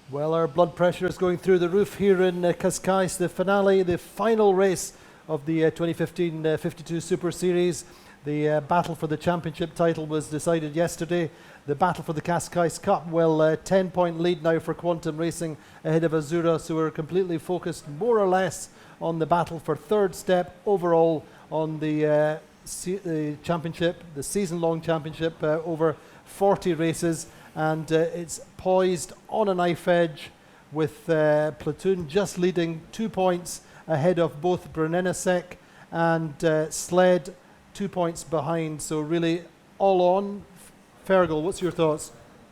Well, our blood pressure is going through the roof here in Cascais, the finale, the final race of the 2015 52 Super Series. The battle for the championship title was decided yesterday. The battle for the Cascais Cup, well, 10-point lead now for Quantum Racing ahead of Azura, so we're completely focused more or less on the battle for third step overall on the championship, the season-long championship, over 40 races. And it's poised on a knife edge with Platoon just leading 2 points ahead of both Brunennesec and Sled 2 points behind. So really all on. Fergal, what's your thoughts?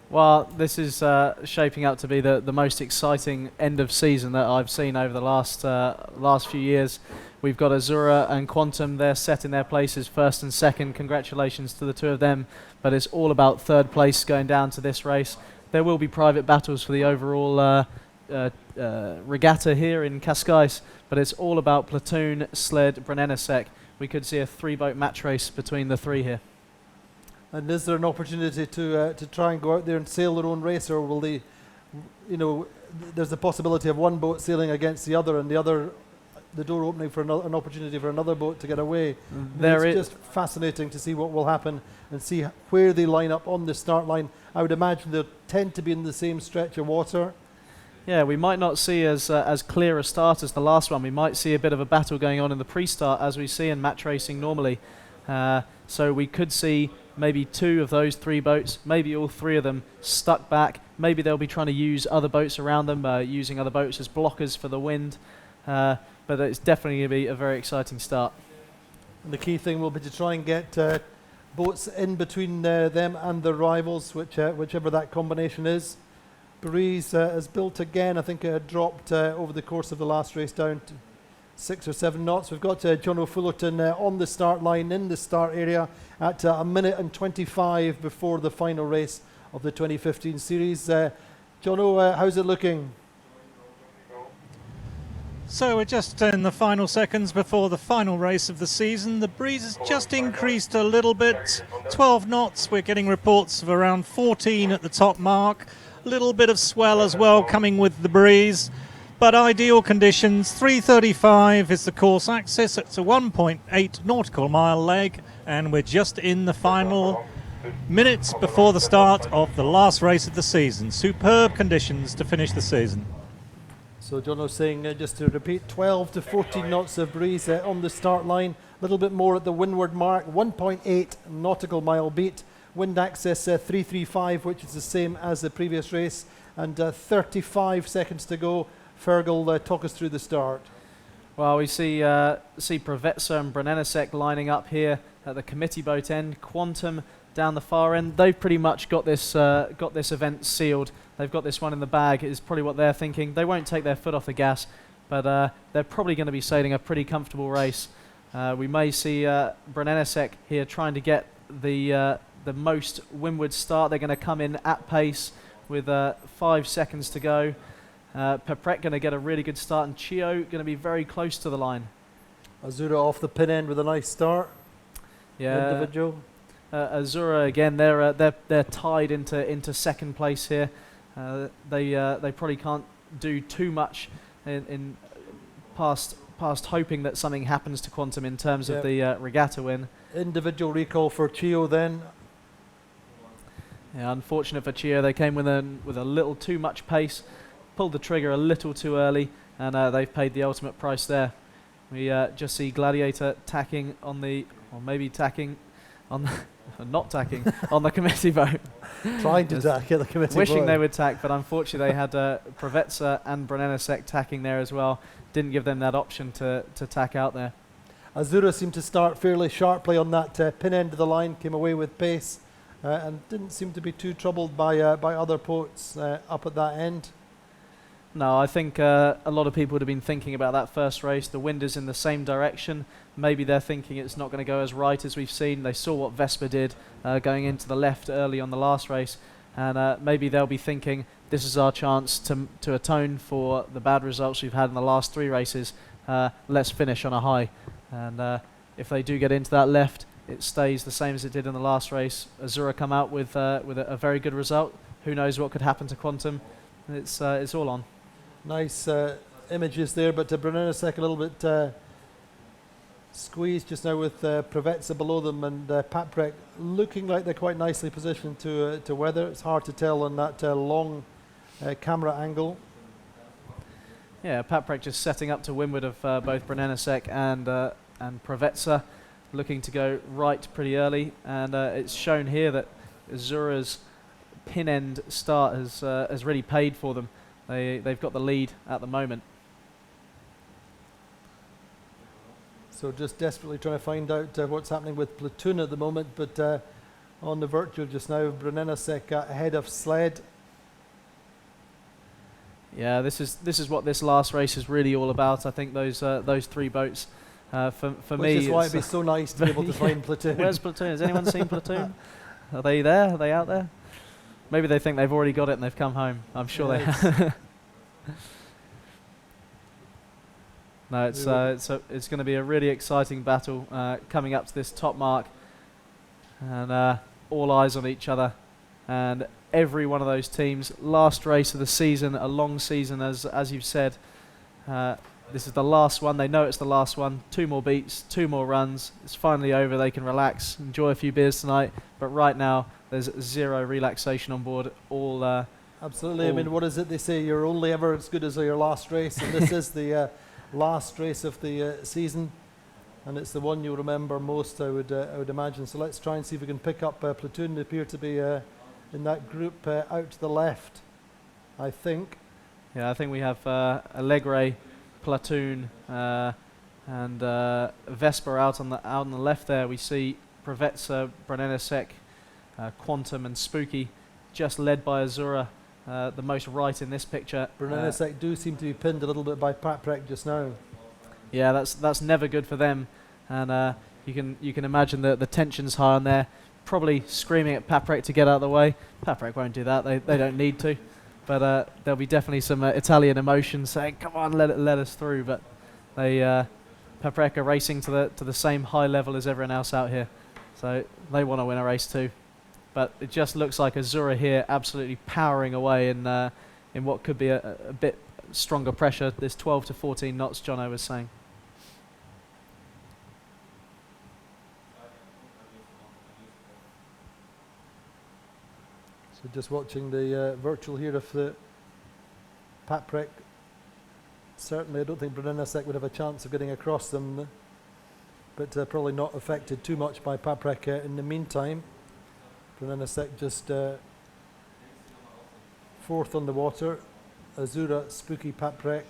Well, this is shaping up to be the most exciting end of season that I've seen over the last few years. We've got Azura and Quantum. They're set in their places first and second. Congratulations to the two of them. But it's all about third place going down to this race. There will be private battles for the overall regatta here in Cascais, but it's all about Platoon, Sled, Brunennesec. We could see a 3-boat match race between the three here. And is there an opportunity to try and go out there and sail their own race, or will they, there's a possibility of one boat sailing against the other and the door opening for an opportunity for another boat to get away. It's just fascinating to see what will happen and see where they line up on the start line. I would imagine they'll tend to be in the same stretch of water. Yeah, we might not see as clear a start as the last one. We might see a bit of a battle going on in the pre-start as we see in match racing normally. So we could see maybe 2 of those 3 boats, maybe all 3 of them stuck back. Maybe they'll be trying to use other boats around them, using other boats as blockers for the wind. But it's definitely going to be a very exciting start. And the key thing will be to try and get boats in between them and the rivals, whichever that combination is. Breeze has built again. I think it had dropped over the course of the last race down to 6 or 7 knots. We've got John O'Fullerton on the start line in the start area at 1 minute and 25 before the final race of the 2015 series. John O, how's it looking? So we're just in the final seconds before the final race of the season. The breeze has just increased a little bit, 12 knots. We're getting reports of around 14 at the top mark. A little bit of swell as well coming with the breeze. But ideal conditions, 3:35 is the course axis. It's a 1.8 nautical mile leg, and we're just in the final minutes before the start of the last race of the season. Superb conditions to finish the season. So John was saying, just to repeat, 12 to 14 knots of breeze on the start line. A little bit more at the windward mark, 1.8 nautical mile beat. Wind axis 335, which is the same as the previous race. And 35 seconds to go. Fergal, talk us through the start. Well, we see Provetsa and Brunennesec lining up here at the committee boat end. Quantum down the far end. They've pretty much got this event sealed. They've got this one in the bag, is probably what they're thinking. They won't take their foot off the gas, but they're probably going to be sailing a pretty comfortable race. We may see Brunennesec here trying to get the most windward start. They're going to come in at pace with 5 seconds to go. Pepret going to get a really good start, and Chio going to be very close to the line. Azura off the pin end with a nice start. Yeah. Individual. Azura again. They're tied into second place here. They probably can't do too much in past hoping that something happens to Quantum in terms of the regatta win. Individual recall for Chio then. Yeah, unfortunate for Chio. They came with a little too much pace, pulled the trigger a little too early, and they've paid the ultimate price there. We just see Gladiator tacking on the, or maybe tacking on the, not tacking on the committee boat. Trying to tack at the committee boat. Wishing they would tack, but unfortunately they had Provetsa and Brunennesec tacking there as well. Didn't give them that option to tack out there. Azura seemed to start fairly sharply on that pin end of the line, came away with pace, and didn't seem to be too troubled by other boats up at that end. No, I think a lot of people would have been thinking about that first race. The wind is in the same direction. Maybe they're thinking it's not going to go as right as we've seen. They saw what Vespa did going into the left early on the last race. And maybe they'll be thinking this is our chance to atone for the bad results we've had in the last 3 races. Let's finish on a high. And if they do get into that left, it stays the same as it did in the last race. Azura come out with a very good result. Who knows what could happen to Quantum? It's all on. Nice images there, but Brunellesec a little bit squeezed just now with Preveza below them, and Paprec looking like they're quite nicely positioned to weather. It's hard to tell on that long camera angle. Yeah, Paprec just setting up to windward of both Brunellesec and Preveza, looking to go right pretty early, and it's shown here that Azura's pin end start has really paid for them. They've got the lead at the moment. So just desperately trying to find out what's happening with Platoon at the moment, but on the virtual just now, Brunellesec ahead of Sled. Yeah, this is what this last race is really all about. I think those 3 boats. For me, which is why it'd be so nice to be able to find Platoon. Where's Platoon? Has anyone seen Platoon? Are they there? Are they out there? Maybe they think they've already got it and they've come home. I'm sure they have. No, it's going to be a really exciting battle coming up to this top mark, and all eyes on each other. And every one of those teams, last race of the season, a long season, as you've said. This is the last one. They know it's the last one. 2 more beats, 2 more runs. It's finally over. They can relax, enjoy a few beers tonight. But right now, there's 0 relaxation on board. All absolutely. I mean, what is it they say? You're only ever as good as your last race, and this is the last race of the season, and it's the one you'll remember most, I would imagine. So let's try and see if we can pick up Platoon. They appear to be in that group out to the left, I think. Yeah, I think we have Allegre, Platoon, and Vesper out on the left there. We see Preveza, Brunellesec, Quantum, and Spooky, just led by Azura, the most right in this picture. Brunellesec do seem to be pinned a little bit by Paprec just now. Yeah, that's never good for them, and you can imagine the tension's high on there. Probably screaming at Paprec to get out of the way. Paprec won't do that. They don't need to, but there'll be definitely some Italian emotion saying, "Come on, let us through." But Paprec are racing to the same high level as everyone else out here, so they want to win a race too. But it just looks like Azura here absolutely powering away in what could be a bit stronger pressure. This 12 to 14 knots, Jono was saying. So just watching the virtual here of the Paprec. Certainly, I don't think Brunellesec would have a chance of getting across them, but probably not affected too much by Paprec in the meantime. Brunellesec just 4th on the water. Azura, Spooky, Paprec.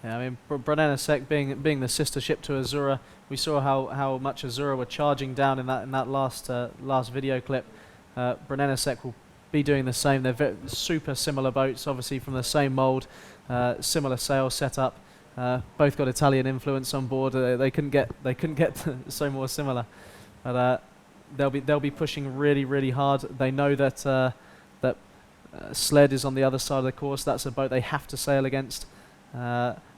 Yeah, I mean, Brunellesec being the sister ship to Azura, we saw how much Azura were charging down in that last video clip. Brunellesec will be doing the same. They're super similar boats, obviously from the same mould, similar sail setup. Both got Italian influence on board. They couldn't get so more similar, but they'll be pushing really hard. They know that Sled is on the other side of the course. That's a boat they have to sail against.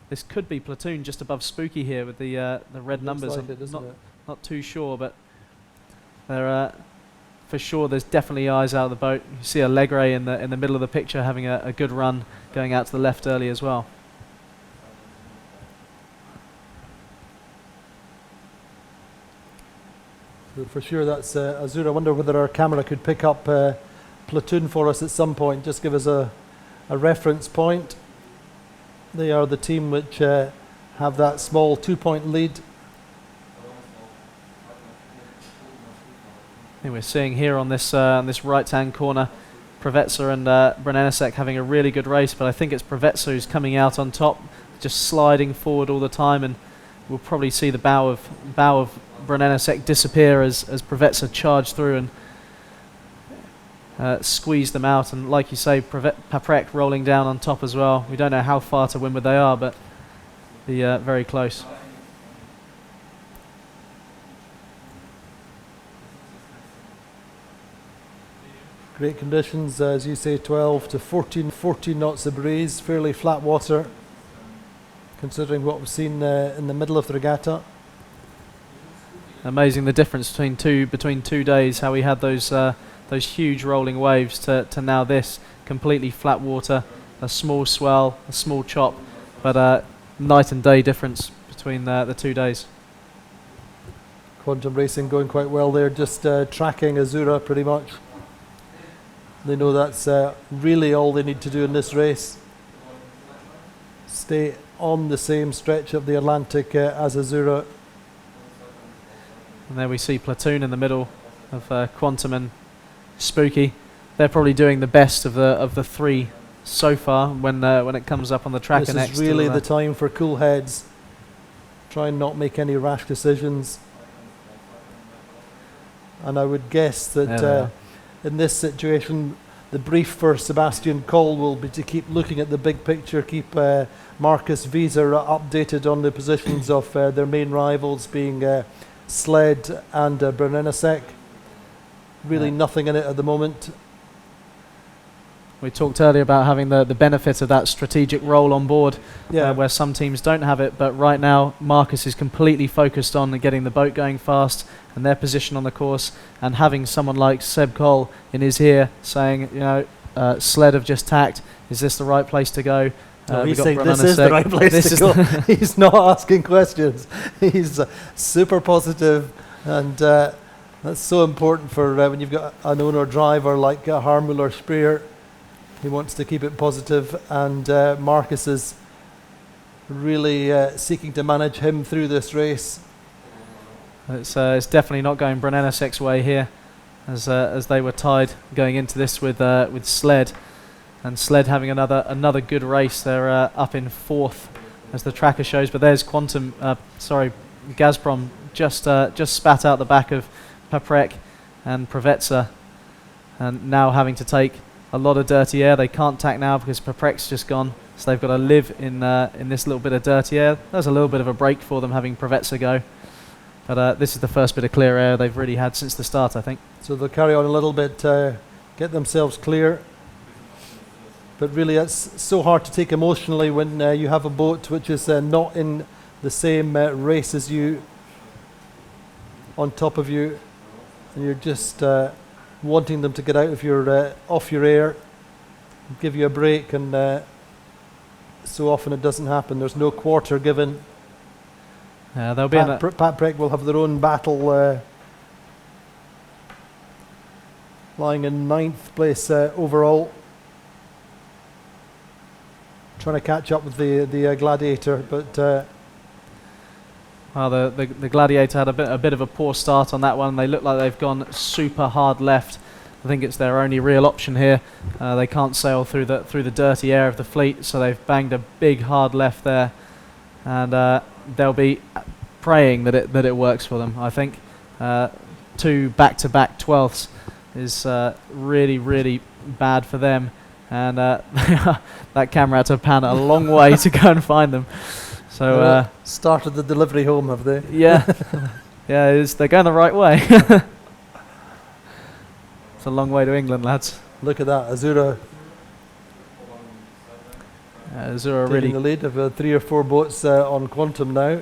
This could be Platoon just above Spooky here with the red numbers. Like I'm not too sure, but they're for sure. There's definitely eyes out of the boat. You see Allegre in the middle of the picture having a good run, going out to the left early as well. So for sure, that's Azura. I wonder whether our camera could pick up Platoon for us at some point. Just give us a reference point. They are the team which have that small 2-point lead. I think we're seeing here on this right-hand corner, Preveza and Brunellesec having a really good race, but I think it's Preveza who's coming out on top, just sliding forward all the time, and we'll probably see the bow of Brunellesec disappear as Preveza charge through and squeeze them out. And like you say, Paprec rolling down on top as well. We don't know how far to windward they are, but very close. Great conditions, as you say, 12 to 14 knots of breeze, fairly flat water, considering what we've seen in the middle of the regatta. Amazing the difference between 2 days. How we had those those huge rolling waves to now this completely flat water, a small swell, a small chop, but night and day difference between the 2 days. Quantum Racing going quite well there, just tracking Azura pretty much. They know that's really all they need to do in this race. Stay on the same stretch of the Atlantic as Azura. And there we see Platoon in the middle of Quantum and Spooky. They're probably doing the best of the three so far when it comes up on the track. This is really the time for cool heads. Try and not make any rash decisions. And I would guess that in this situation, the brief for Sebastian Coll will be to keep looking at the big picture, keep Marcus Visa updated on the positions of their main rivals, being Sled and Brennensek. Really nothing in it at the moment. We talked earlier about having the benefit of that strategic role on board, where some teams don't have it, but right now Marcus is completely focused on getting the boat going fast and their position on the course, and having someone like Seb Coll in his ear saying, you know, Sled have just tacked, is this the right place to go? No, he's saying this is the right place to go. He's not asking questions. He's super positive, and that's so important for when you've got an owner driver like Harmuller Speer. He wants to keep it positive, and Marcus is really seeking to manage him through this race. It's definitely not going Brennensek's way here, as they were tied going into this with Sled, and Sled having another good race. They're up in 4th, as the tracker shows. But there's Gazprom just spat out the back of Paprec and Provetsa, and now having to take a lot of dirty air. They can't tack now because Paprec's just gone, so they've got to live in this little bit of dirty air. There's a little bit of a break for them having Provetsa go, but this is the first bit of clear air they've really had since the start, I think. So they'll carry on a little bit, get themselves clear, but really it's so hard to take emotionally when you have a boat which is not in the same race as you, on top of you, and you're just wanting them to get out of your off your air, give you a break, and so often it doesn't happen. There's no quarter given. There'll be Paprec will have their own battle, lying in 9th place overall, trying to catch up with the Gladiator, but. Well, the Gladiator had a bit of a poor start on that one. They look like they've gone super hard left. I think it's their only real option here. They can't sail through the dirty air of the fleet, so they've banged a big hard left there, and they'll be praying that it works for them. I think 2 back-to-back 12ths is really, really bad for them, and that camera had to pan a long way to go and find them. So started the delivery home, have they? Yeah, yeah, they're going the right way. It's a long way to England, lads. Look at that, Azura. Azura taking really the lead of 3 or 4 boats on Quantum now.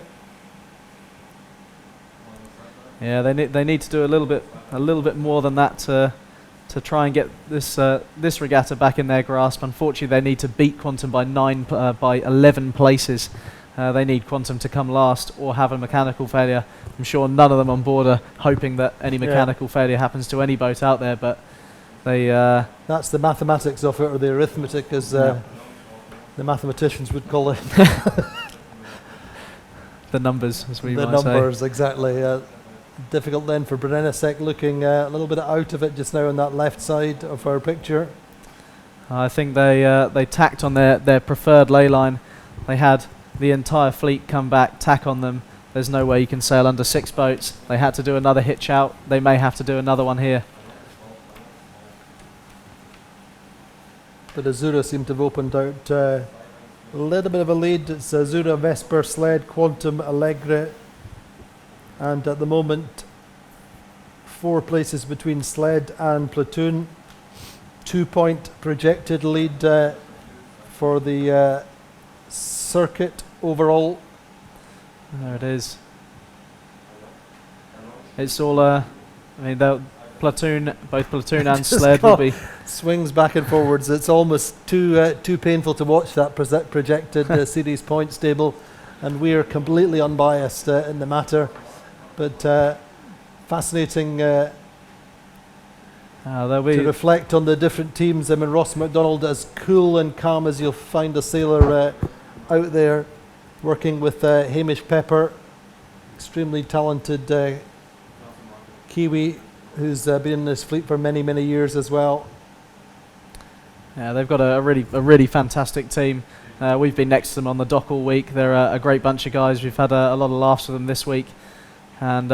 Yeah, they need to do a little bit more than that to try and get this regatta back in their grasp. Unfortunately, they need to beat Quantum by 11 places. They need Quantum to come last or have a mechanical failure. I'm sure none of them on board are hoping that any mechanical failure happens to any boat out there, but they... That's the mathematics of it, or the arithmetic, as the mathematicians would call it. The numbers, as we might say. The numbers, exactly. Difficult then for Brennensek, looking a little bit out of it just now on that left side of our picture. I think they tacked on their preferred ley line. They had the entire fleet come back, tack on them. There's no way you can sail under 6 boats. They had to do another hitch out. They may have to do another one here. But Azura seem to have opened out a little bit of a lead. It's Azura, Vesper, Sled, Quantum, Allegre, and at the moment 4 places between Sled and Platoon. 2-point projected lead for the circuit overall. There it is. It's all I mean, Platoon, both Platoon and Just Sled will be. swings back and forwards. It's almost too painful to watch that projected series points table, and we are completely unbiased in the matter. But fascinating There'll to be reflect on the different teams. I mean, Ross MacDonald, as cool and calm as you'll find a sailor out there, working with Hamish Pepper, extremely talented Kiwi who's been in this fleet for many, many years as well. Yeah, they've got a really fantastic team. We've been next to them on the dock all week. They're a great bunch of guys. We've had a lot of laughs with them this week, and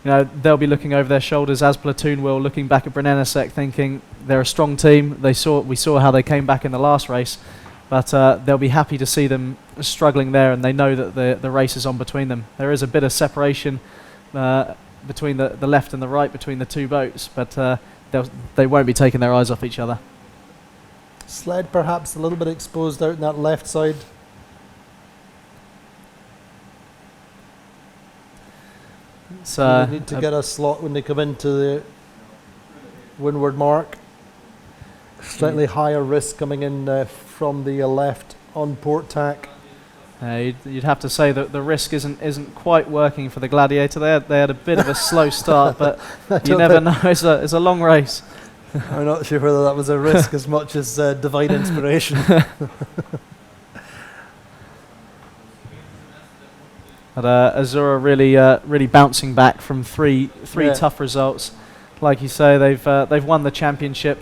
they'll be looking over their shoulders, as Platoon will, looking back at Brunello, thinking they're a strong team. We saw how they came back in the last race, but they'll be happy to see them struggling there, and they know that the race is on between them. There is a bit of separation between the left and the right between the two boats, but they won't be taking their eyes off each other. Sled perhaps a little bit exposed out in that left side. So they need to get a slot when they come into the windward mark. Slightly higher risk coming in from the left on port tack. You'd have to say that the risk isn't quite working for the Gladiator. They had a bit of a slow start, but you never know. It's a long race. I'm not sure whether that was a risk as much as divine inspiration. But Azura really bouncing back from three tough results. Like you say, they've won the championship,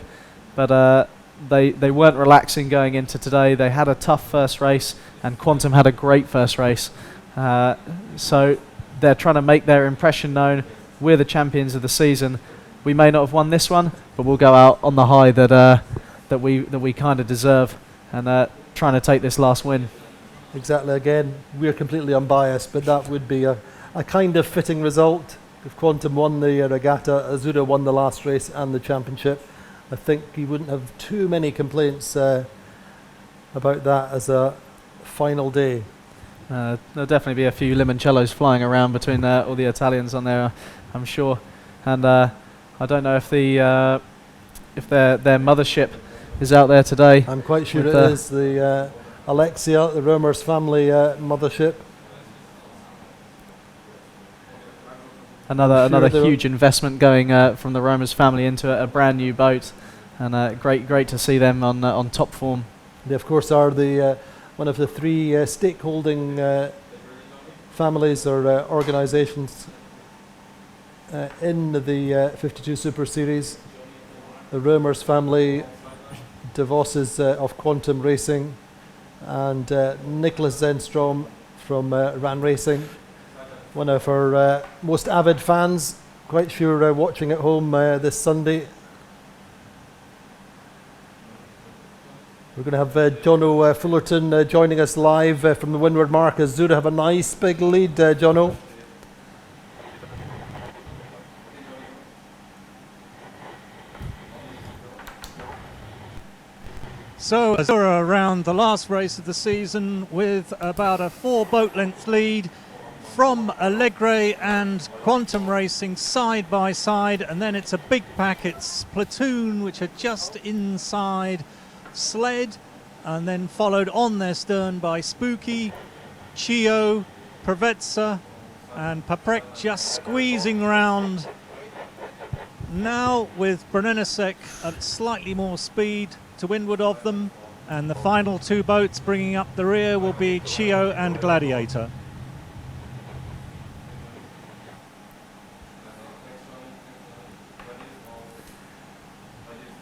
but they weren't relaxing going into today. They had a tough first race, and Quantum had a great first race. So they're trying to make their impression known. We're the champions of the season. We may not have won this one, but we'll go out on the high that we kind of deserve, and trying to take this last win. Exactly. Again, we're completely unbiased, but that would be a kind of fitting result. If Quantum won the regatta, Azura won the last race and the championship, I think he wouldn't have too many complaints about that as a final day. There'll definitely be a few limoncellos flying around between all the Italians on there, I'm sure. And I don't know if their mothership is out there today. I'm quite sure it is the Alexia, the Romer's family mothership. Another huge investment going from the Romer's family into a brand new boat, and great to see them on top form. They of course are the one of the three stakeholding families or organisations in the 52 Super Series. The Romer's family, DeVos's of Quantum Racing, and Nicholas Zenstrom from Ran Racing, one of our most avid fans, quite sure watching at home this Sunday. We're going to have Jono Fullerton joining us live from the windward mark. Azura have a nice big lead, Jono. So Azura around the last race of the season with about a 4 boat length lead from Allegre and Quantum Racing side by side, and then it's a big pack. It's Platoon, which are just inside Sled, and then followed on their stern by Spooky, Chio, Provetsa, and Paprek just squeezing round. Now with Brunello at slightly more speed to windward of them, and the final 2 boats bringing up the rear will be Chio and Gladiator.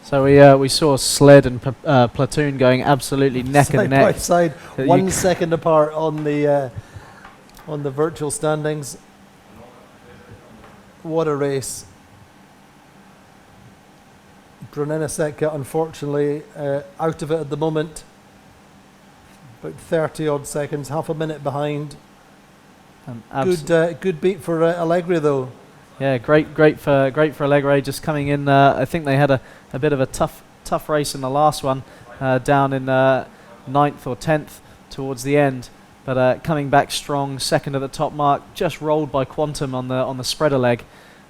So we saw Sled and Platoon going absolutely neck and neck. Side by side, 1 second apart on the virtual standings. What a race. Brunello unfortunately out of it at the moment. About 30 odd seconds, half a minute behind. Good beat for Allegre though. Yeah, great for Allegre, just coming in. I think they had a bit of a tough race in the last one, down in 9th or 10th towards the end, but coming back strong, second at the top mark, just rolled by Quantum on the spreader leg.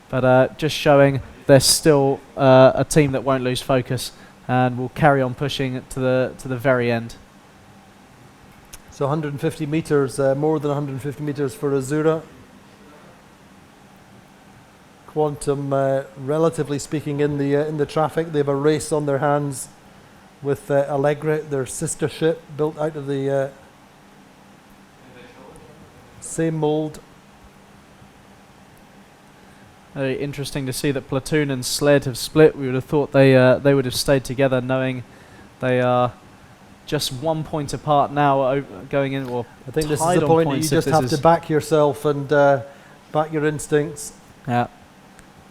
but just showing they're still a team that won't lose focus and will carry on pushing to the very end. So 150 meters, more than 150 meters for Azura. Quantum, relatively speaking, in the traffic. They have a race on their hands with Allegra, their sister ship, built out of the same mould. Very interesting to see that Platoon and Sled have split. We would have thought they would have stayed together, knowing they are just 1 point apart now, going in. Or I think this is the point that you just have to back yourself and back your instincts. Yeah,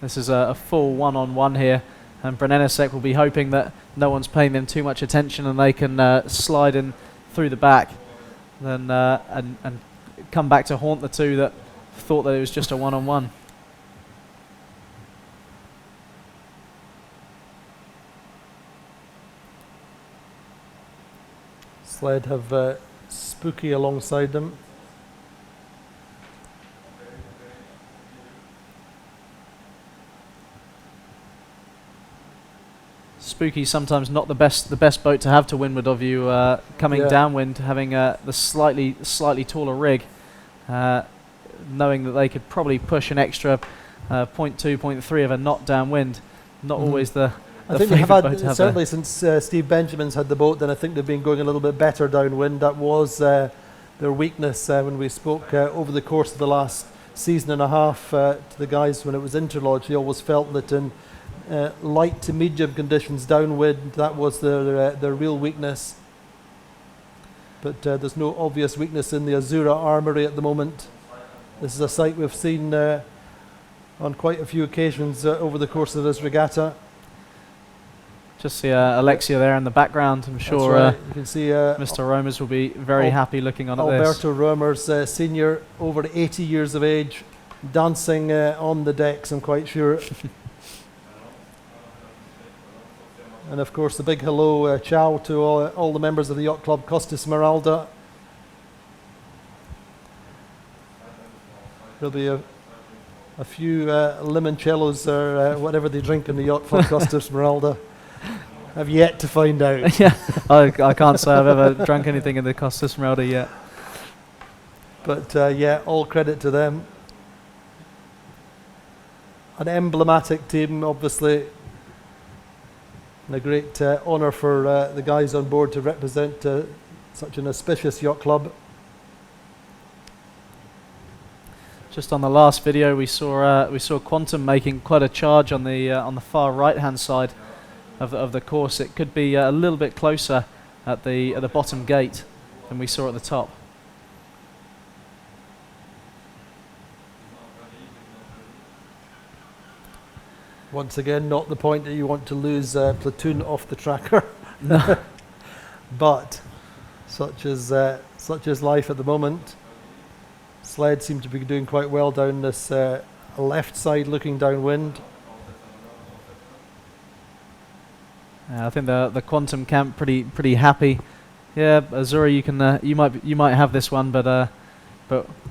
this is a full one-on-one here, and Brunellasek will be hoping that no one's paying them too much attention and they can slide in through the back, then and come back to haunt the two that thought that it was just a one-on-one. Sled have Spooky alongside them. Spooky sometimes not the best boat to have to windward of you, coming downwind, having the slightly taller rig, knowing that they could probably push an extra 0.2, 0.3 of a knot downwind. Not always the I think they have had, certainly since Steve Benjamin's had the boat, then I think they've been going a little bit better downwind. That was their weakness when we spoke over the course of the last season and a half to the guys when it was Interlodge. They always felt that in light to medium conditions downwind, that was their real weakness. But there's no obvious weakness in the Azura armoury at the moment. This is a sight we've seen on quite a few occasions over the course of this regatta. Just see Alexia there in the background. I'm sure right. You can see Mr. Romers will be very happy looking on at this. Alberto Romers, senior, over 80 years of age, dancing on the decks, I'm quite sure. And of course, the big hello, ciao to all the members of the yacht club Costa Smeralda. There'll be a few limoncellos or whatever they drink in the yacht club Costa Smeralda. I've yet to find out. Yeah, I can't say I've ever drunk anything in the Costa Smeralda yet. But yeah, all credit to them. An emblematic team, obviously. And a great honour for the guys on board to represent such an auspicious yacht club. Just on the last video, we saw Quantum making quite a charge on the far right hand side of the course. It could be a little bit closer at the bottom gate than we saw at the top. Once again, not the point that you want to lose Platoon off the tracker. No. But such is life at the moment. Sled seem to be doing quite well down this left side, looking downwind. I think the Quantum camp pretty happy. Yeah, Azura, you might have this one, but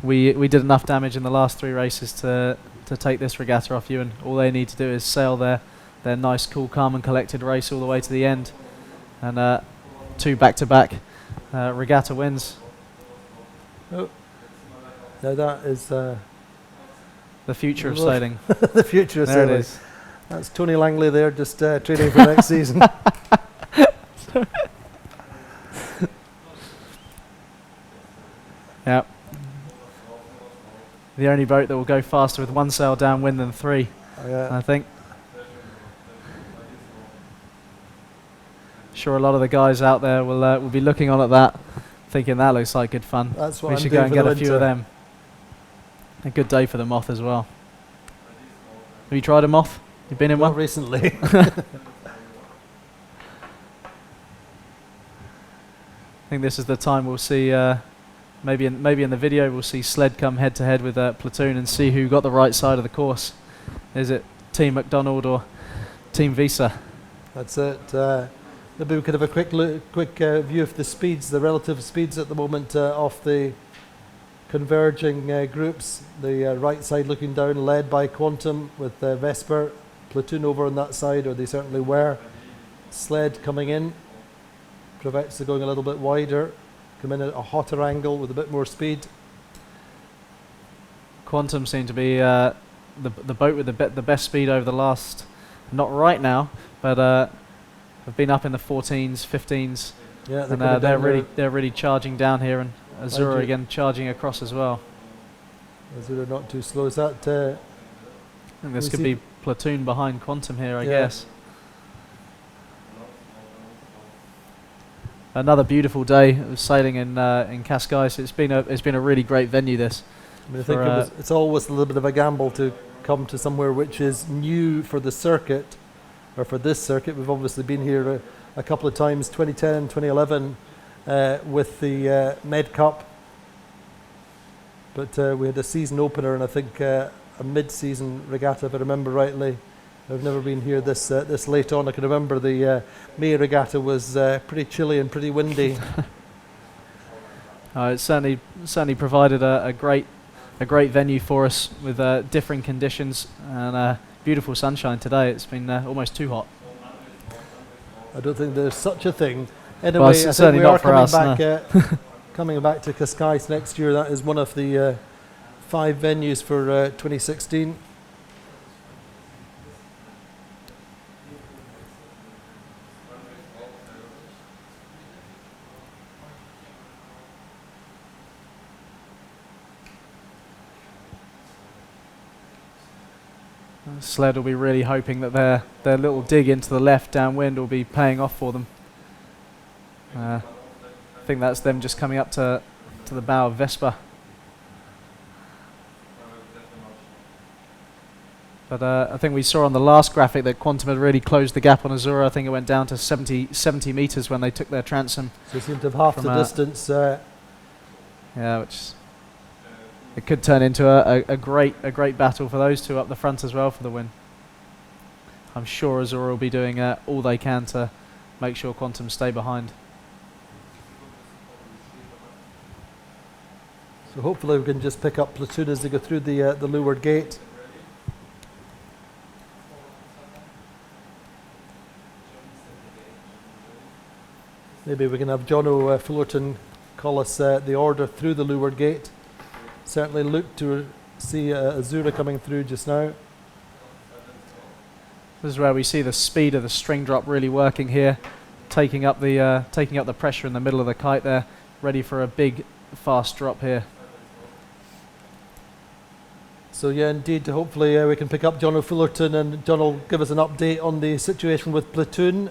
we did enough damage in the last 3 races to take this regatta off you, and all they need to do is sail their nice, cool, calm and collected race all the way to the end, and 2 back-to-back regatta wins. Oh, now that is the future of sailing. The future of there sailing. It is. That's Tony Langley there, just training for next season. Yeah. The only boat that will go faster with 1 sail downwind than 3, I think. Sure, a lot of the guys out there will be looking on at that, thinking that looks like good fun. That's what we I'm should doing go and for get the a few winter. of them. A good day for the moth as well. Have you tried a moth? You've been in Not one? recently. I think this is the time we'll see. Maybe in the video we'll see Sled come head to head with Platoon and see who got the right side of the course. Is it Team McDonald or Team Visa? That's it. Maybe we could have a quick view of the speeds, the relative speeds at the moment off the converging groups. The right side looking down, led by Quantum with Vesper. Platoon over on that side, or they certainly were. Sled coming in. Provetsa going a little bit wider. Come in at a hotter angle with a bit more speed. Quantum seem to be the boat with the best speed over the last, not right now, but have been up in the 14s, 15s. Yeah, and they're really charging down here, and Azura again charging across as well. Azura not too slow. Is that? I think this could be Platoon behind Quantum here, I guess. Another beautiful day of sailing in Cascais. It's been a really great venue. This. I mean, I think it's always a little bit of a gamble to come to somewhere which is new for the circuit, or for this circuit. We've obviously been here a couple of times, 2010, 2011, with the Med Cup. But we had a season opener and I think a mid-season regatta, if I remember rightly. I've never been here this late on. I can remember the May regatta was pretty chilly and pretty windy. It certainly provided a great venue for us with differing conditions and beautiful sunshine today. It's been almost too hot. I don't think there's such a thing. Anyway, well, I think certainly we not are for us. coming back to Cascais next year. That is one of the 5 venues for 2016. Sled will be really hoping that their little dig into the left downwind will be paying off for them. I think that's them just coming up to the bow of Vespa. But I think we saw on the last graphic that Quantum had really closed the gap on Azura. I think it went down to 70 meters when they took their transom. So it seemed to have half the distance. Yeah, which it could turn into a great battle for those two up the front as well for the win. I'm sure Azura will be doing all they can to make sure Quantum stay behind. So hopefully we can just pick up Platoon as they go through the leeward gate. Maybe we can have Jono Fullerton call us the order through the leeward gate. Certainly look to see Azura coming through just now. This is where we see the speed of the string drop really working here, taking up the pressure in the middle of the kite there, ready for a big fast drop here. So yeah, indeed, hopefully we can pick up Jono Fullerton and John will give us an update on the situation with Platoon.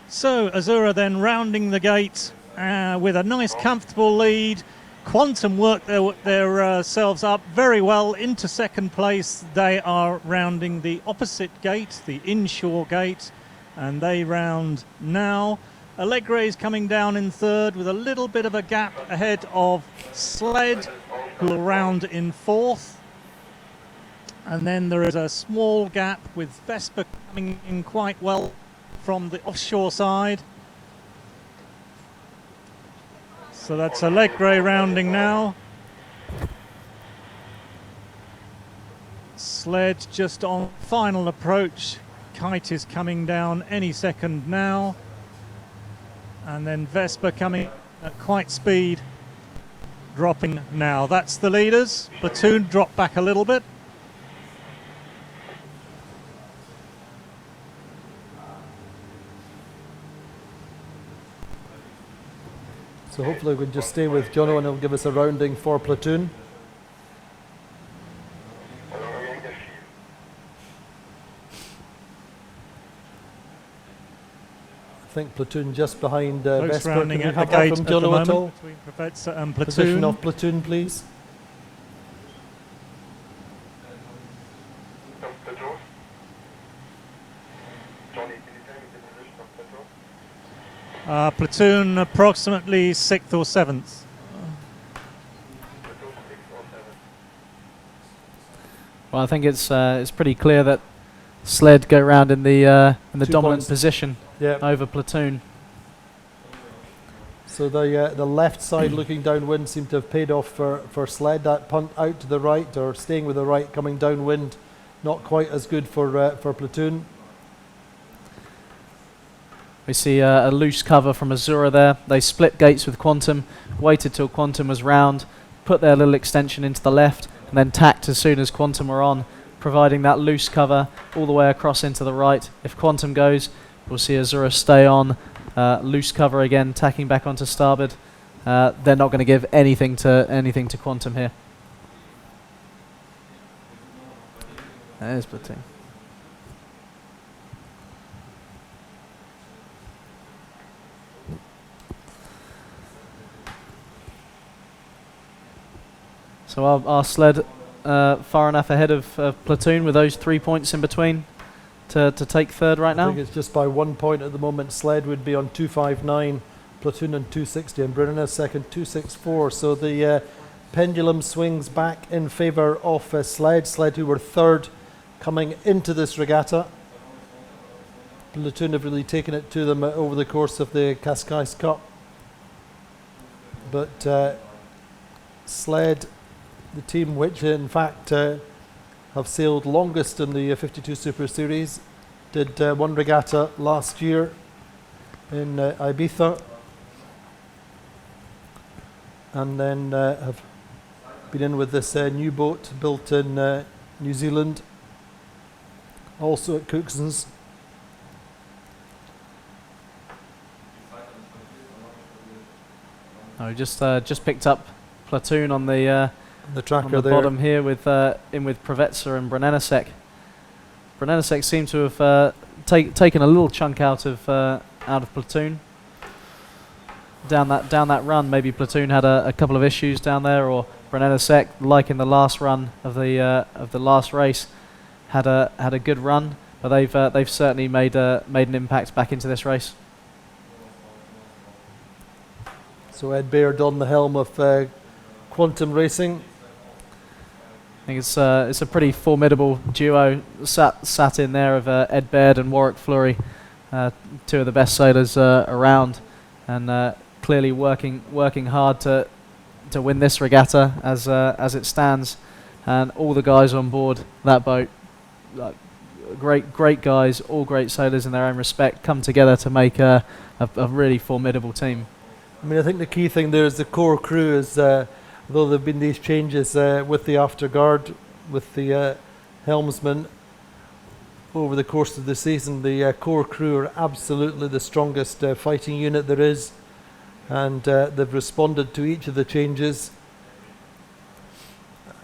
So Azura then rounding the gate with a nice comfortable lead. Quantum worked their selves up very well into second place. They are rounding the opposite gate, the inshore gate, and they round now. Allegre is coming down in third with a little bit of a gap ahead of Sled, who will round in fourth. And then there is a small gap with Vespa coming in quite well from the offshore side. So that's Allegre rounding now. Sled just on final approach. Kite is coming down any second now. And then Vespa coming at quite speed, dropping now. That's the leaders. Platoon dropped back a little bit. So hopefully we can just stay with Jono and he'll give us a rounding for Platoon. I think Platoon just behind Vesper. Rounding Can we at have the that gate from at the Jono at all? moment between Professor and Platoon. Position of Platoon, please. Platoon approximately 6th or 7th. Well, I think it's pretty clear that Sled go round in the dominant points. position Yeah. over Platoon. So the left side looking downwind seemed to have paid off for Sled. That punt out to the right, or staying with the right, coming downwind, not quite as good for Platoon. We see a loose cover from Azura there. They split gates with Quantum, waited till Quantum was round, put their little extension into the left, and then tacked as soon as Quantum were on, providing that loose cover all the way across into the right. If Quantum goes, we'll see Azura stay on, loose cover again, tacking back onto starboard. They're not going to give anything to Quantum here. There's Platoon. So our sled far enough ahead of Platoon with those 3 points in between to take third right now? I think it's just by 1 point at the moment. Sled would be on 259, Platoon on 260, and Brunner second 264. So the pendulum swings back in favour of Sled. Sled, who were third coming into this regatta. Platoon have really taken it to them over the course of the Cascais Cup. But Sled, the team which in fact have sailed longest in the 52 Super Series, did one regatta last year in Ibiza, and then have been in with this new boat built in New Zealand, also at Cookson's. I just picked up Platoon on the tracker on the there. bottom here with in with Provetsa and Brunner. Brunner seemed to have taken a little chunk out of Platoon. Down that run, maybe Platoon had a couple of issues down there, or Brunner, like in the last run of the last race, had a good run, but they've certainly made an impact back into this race. So Ed Baird on the helm of Quantum Racing. I think it's a pretty formidable duo sat in there of Ed Baird and Warwick Fleury, two of the best sailors around, and clearly working hard to win this regatta as it stands, and all the guys on board that boat, great guys, all great sailors in their own respect, come together to make a really formidable team. I mean, I think the key thing there is the core crew is, although there have been these changes with the afterguard, with the helmsman over the course of the season, the core crew are absolutely the strongest fighting unit there is, and they've responded to each of the changes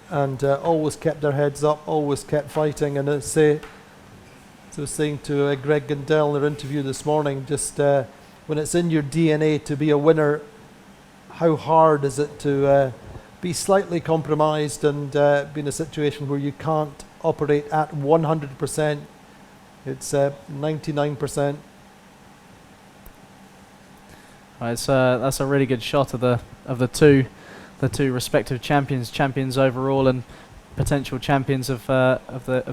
and always kept their heads up, always kept fighting. And as I was saying to Greg Gandel in their interview this morning, just when it's in your DNA to be a winner, how hard is it to be slightly compromised and be in a situation where you can't operate at 100%. It's 99%. That's a really good shot of the two respective champions overall and potential champions of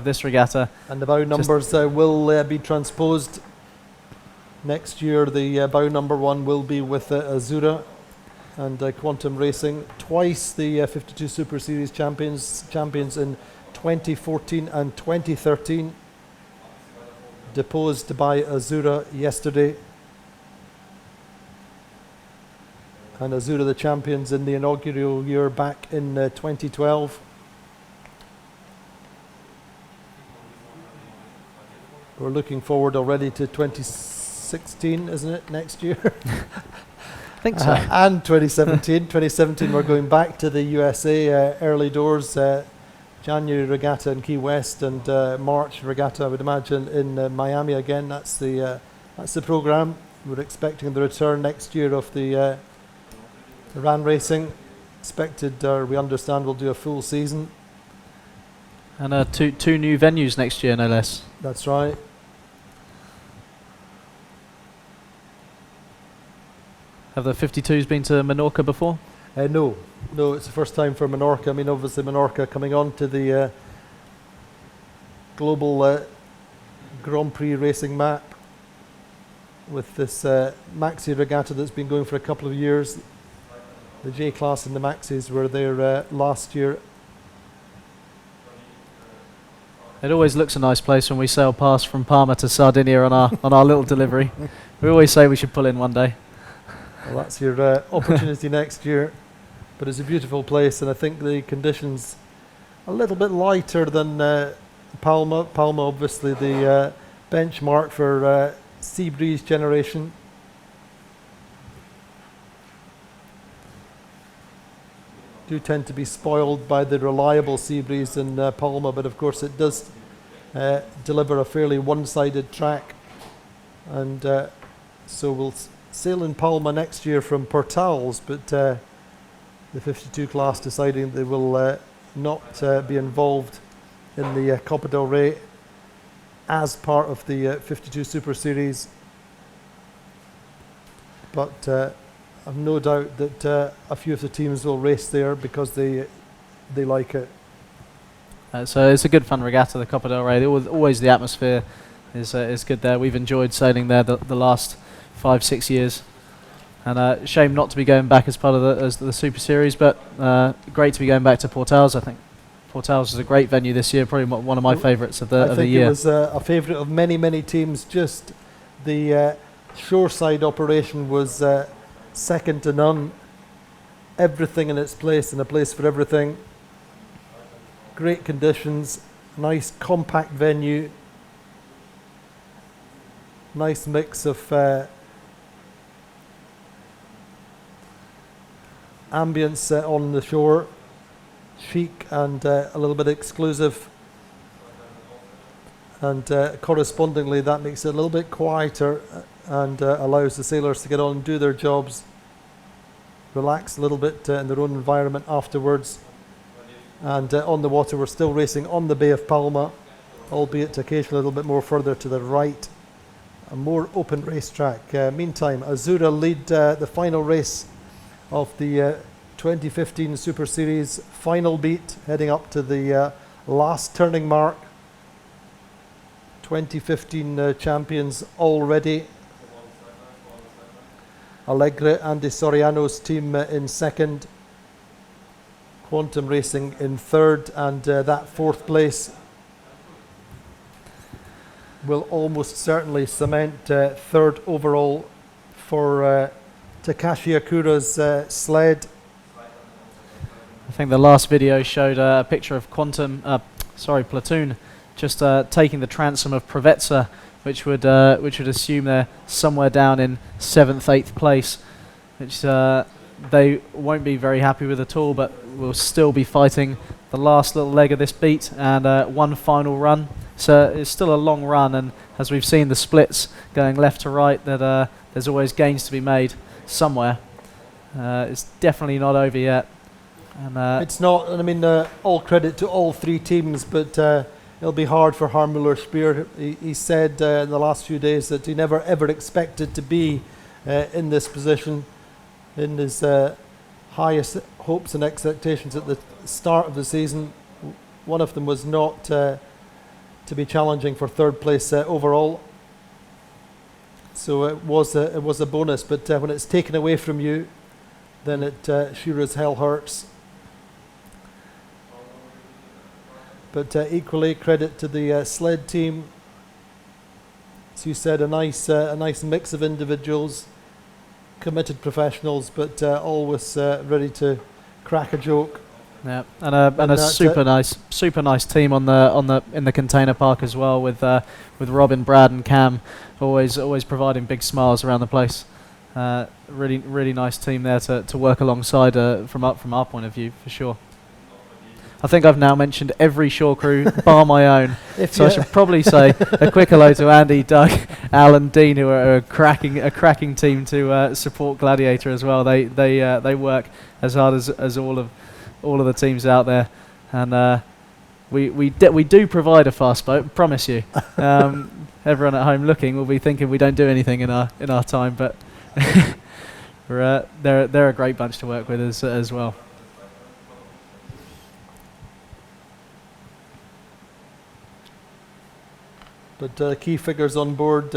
this regatta. And the bow numbers will be transposed. Next year, the bow number one will be with Azura and Quantum Racing. Twice the 52 Super Series champions in 2014 and 2013. Deposed by Azura yesterday. And Azura the champions in the inaugural year back in 2012. We're looking forward already to 2016, isn't it, next year? I think so. And 2017. 2017 we're going back to the USA, early doors, January regatta in Key West, and March regatta, I would imagine, in Miami again. That's the programme. We're expecting the return next year of the RAN racing. Expected, we understand, we'll do a full season. And two new venues next year, no less. That's right. Have the 52s been to Menorca before? No, it's the first time for Menorca. I mean, obviously Menorca coming on to the global Grand Prix racing map with this maxi regatta that's been going for a couple of years. The J class and the maxis were there last year. It always looks a nice place when we sail past from Parma to Sardinia on our little delivery. We always say we should pull in one day. Well, that's your opportunity next year. But it's a beautiful place, and I think the conditions a little bit lighter than Palma. Palma, obviously, the benchmark for sea breeze generation. Do tend to be spoiled by the reliable sea breeze in Palma, but of course it does deliver a fairly one-sided track, and so we'll sail in Palma next year from Portals, but the 52 class deciding they will not be involved in the Copa del Rey as part of the 52 Super Series, but I've no doubt that a few of the teams will race there because they like it. So it's a good fun regatta, the Copa del Rey. Always the atmosphere is good there. We've enjoyed sailing there the last 5-6 years, and shame not to be going back as part of the Super Series, but great to be going back to Portals. I think Portals is a great venue this year, probably one of my favourites of the year. I think it was a favourite of many teams. Just the shoreside operation was second to none. Everything in its place and a place for everything. Great conditions, nice compact venue, nice mix of ambience on the shore, chic and a little bit exclusive, and correspondingly that makes it a little bit quieter and allows the sailors to get on and do their jobs, relax a little bit in their own environment afterwards. And on the water, we're still racing on the Bay of Palma, albeit occasionally a little bit more further to the right, a more open racetrack. Meantime, Azura lead the final race of the 2015 Super Series final beat, heading up to the last turning mark. 2015 champions already. Alegre Andy Soriano's team in second. Quantum Racing in third, and that fourth place will almost certainly cement third overall for Takashi Akura's sled. I think the last video showed a picture of Platoon, just taking the transom of Provezza, which would assume they're somewhere down in 7th, 8th place, which they won't be very happy with at all, but will still be fighting the last little leg of this beat and one final run. So it's still a long run, and as we've seen the splits going left to right, that there's always gains to be made somewhere. It's definitely not over yet. And it's not, and I mean, all credit to all three teams, but it'll be hard for Harmuller Speer. He said in the last few days that he never ever expected to be in this position. In his highest hopes and expectations at the start of the season, one of them was not to be challenging for third place overall. So it was a bonus, but when it's taken away from you, then it sure as hell hurts. But equally, credit to the sled team. As you said, a nice mix of individuals, committed professionals, but always ready to crack a joke. Yeah, and a super nice team in the container park as well, with Robin, Brad, and Cam, always providing big smiles around the place. Really nice team there to work alongside from our point of view, for sure. I think I've now mentioned every shore crew bar my own, so I should probably say a quick hello to Andy, Doug, Al, and Dean, who are a cracking team to support Gladiator as well. They work as hard as all of the teams out there, and we do provide a fast boat, promise you. Everyone at home looking will be thinking we don't do anything in our time, but they're a great bunch to work with as well. But key figures on board,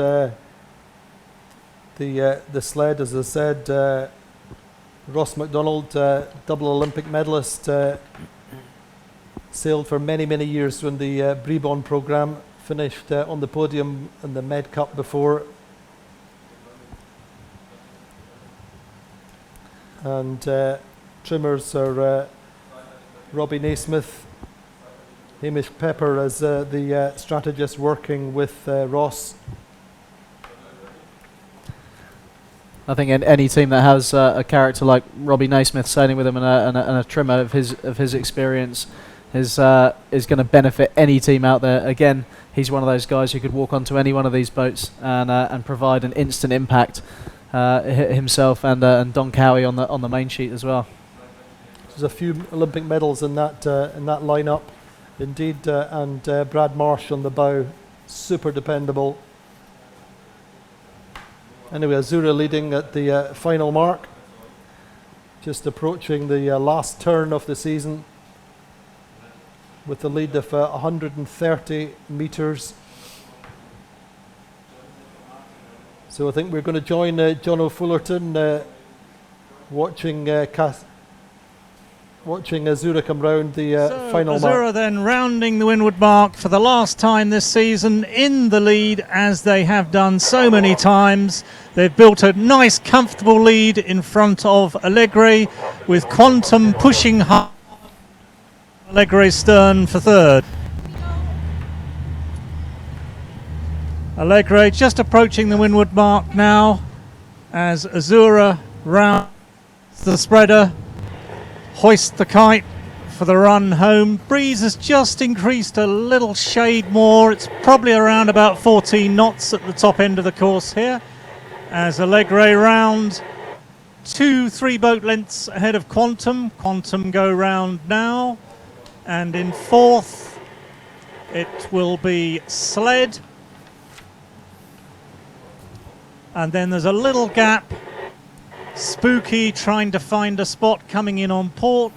The sled, as I said, Ross MacDonald, double Olympic medalist, sailed for many, many years when the Bribon programme, finished on the podium in the Med Cup before. And trimmers are Robbie Naismith, Hamish Pepper as the strategist working with Ross. I think any team that has a character like Robbie Naismith sailing with him and a trimmer of his experience is going to benefit any team out there. Again, he's one of those guys who could walk onto any one of these boats and provide an instant impact himself and Don Cowie on the main sheet as well. There's a few Olympic medals in that lineup, indeed, and Brad Marsh on the bow, super dependable. Anyway, Azura leading at the final mark, just approaching the last turn of the season with the lead of 130 metres. So I think we're going to join John O'Fullerton watching Azura come round the final mark. Azura then rounding the windward mark for the last time this season in the lead, as they have done so many times. They've built a nice comfortable lead in front of Allegre, with Quantum pushing hard. Allegre's stern for third. Allegre just approaching the windward mark now as Azura rounds the spreader, hoists the kite for the run home. Breeze has just increased a little shade more. It's probably around about 14 knots at the top end of the course here, as Allegre round 2-3 boat lengths ahead of Quantum. Quantum go round now, and in fourth it will be Sled, and then there's a little gap. Spooky trying to find a spot coming in on port.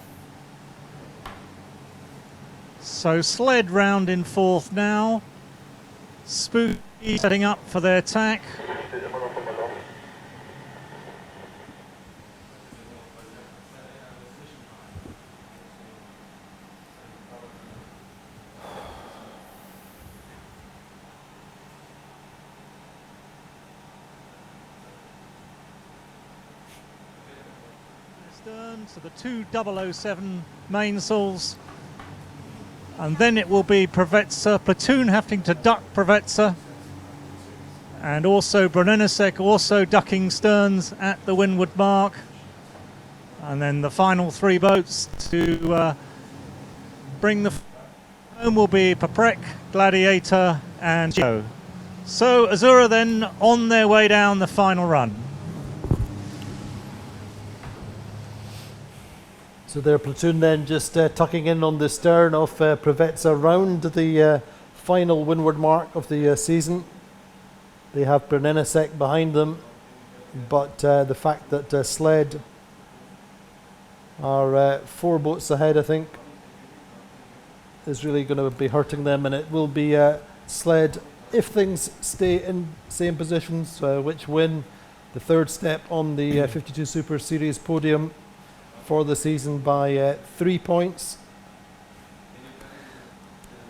So Sled round in fourth now. Spooky setting up for their tack. So the two 007 mainsails, and then it will be Provetsa, Platoon having to duck Provetsa, and also Brunenasek also ducking sterns at the windward mark, and then the final three boats to bring the home will be Paprec, Gladiator and Geo. So Azura then on their way down the final run. So their Platoon then just tucking in on the stern of Provetsa round the final windward mark of the season. They have Brunenasek behind them, but the fact that Sled are 4 boats ahead, I think, is really going to be hurting them, and it will be Sled, if things stay in same positions, which win the third step on the 52 Super Series podium for the season by 3 points.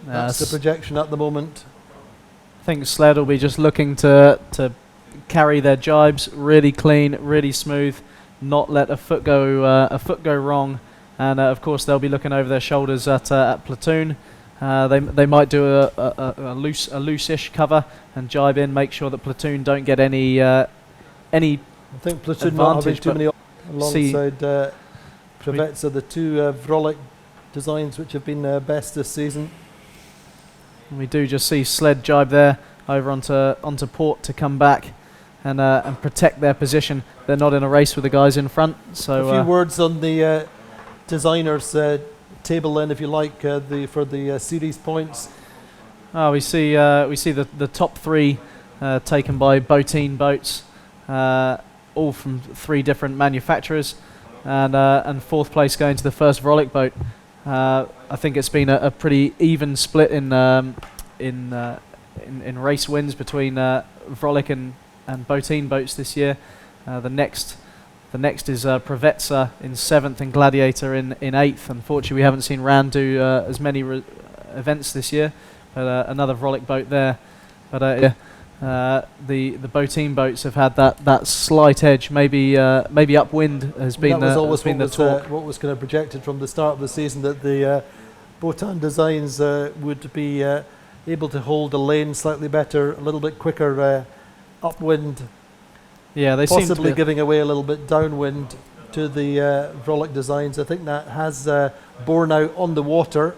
That's the projection at the moment. I think Sled will be just looking to carry their jibes really clean, really smooth, not let a foot go wrong, and of course they'll be looking over their shoulders at Platoon. They might do a loose-ish cover and jibe in, make sure that Platoon don't get any. I think Platoon not having too many alongside Provetsa, the two Vrolic designs which have been best this season. We do just see Sled jibe there over onto port to come back and protect their position. They're not in a race with the guys in front. So a few words on the designers table then, if you like, for the series points. We see the top 3 taken by Botine boats, all from 3 different manufacturers. And fourth place going to the first Vrolic boat. I think it's been a pretty even split in race wins between Vrolic Botine boats this year. The next is Provetsa in 7th and Gladiator in 8th. Unfortunately, we haven't seen Rand do as many events this year, but another Vrolic boat there. But the Botine boats have had that slight edge. Maybe upwind has been that was always the talk. what was kind of projected from the start of the season, that the Botan designs would be able to hold a lane slightly better, a little bit quicker upwind. Yeah, they possibly seem to giving away a little bit downwind to the Vrolic designs. I think that has borne out on the water.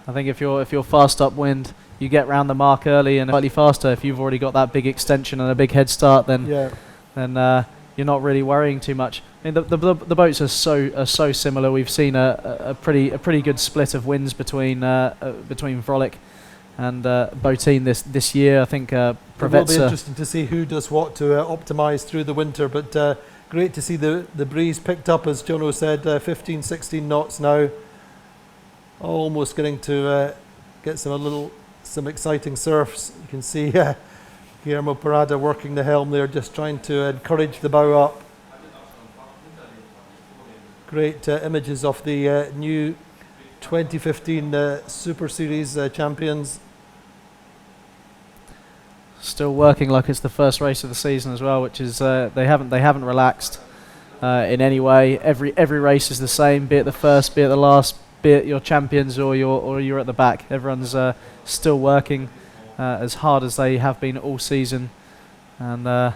I think if you're fast upwind, you get round the mark early and slightly faster. If you've already got that big extension and a big head start, then you're not really worrying too much. I mean, the boats are so similar. We've seen a pretty good split of wins between Vrolic and Botine this year. I think It will be Provetsa. interesting to see who does what to optimise through the winter, but great to see the breeze picked up, as Jono said, 15, 16 knots now. Almost getting to get some exciting surfs. You can see Guillermo Parada working the helm there, just trying to encourage the bow up. Great images of the new 2015 Super Series champions. Still working like it's the first race of the season as well, which is they haven't relaxed in any way. Every race is the same, be it the first, be it the last, be it your champions or you're at the back. Everyone's still working as hard as they have been all season, and I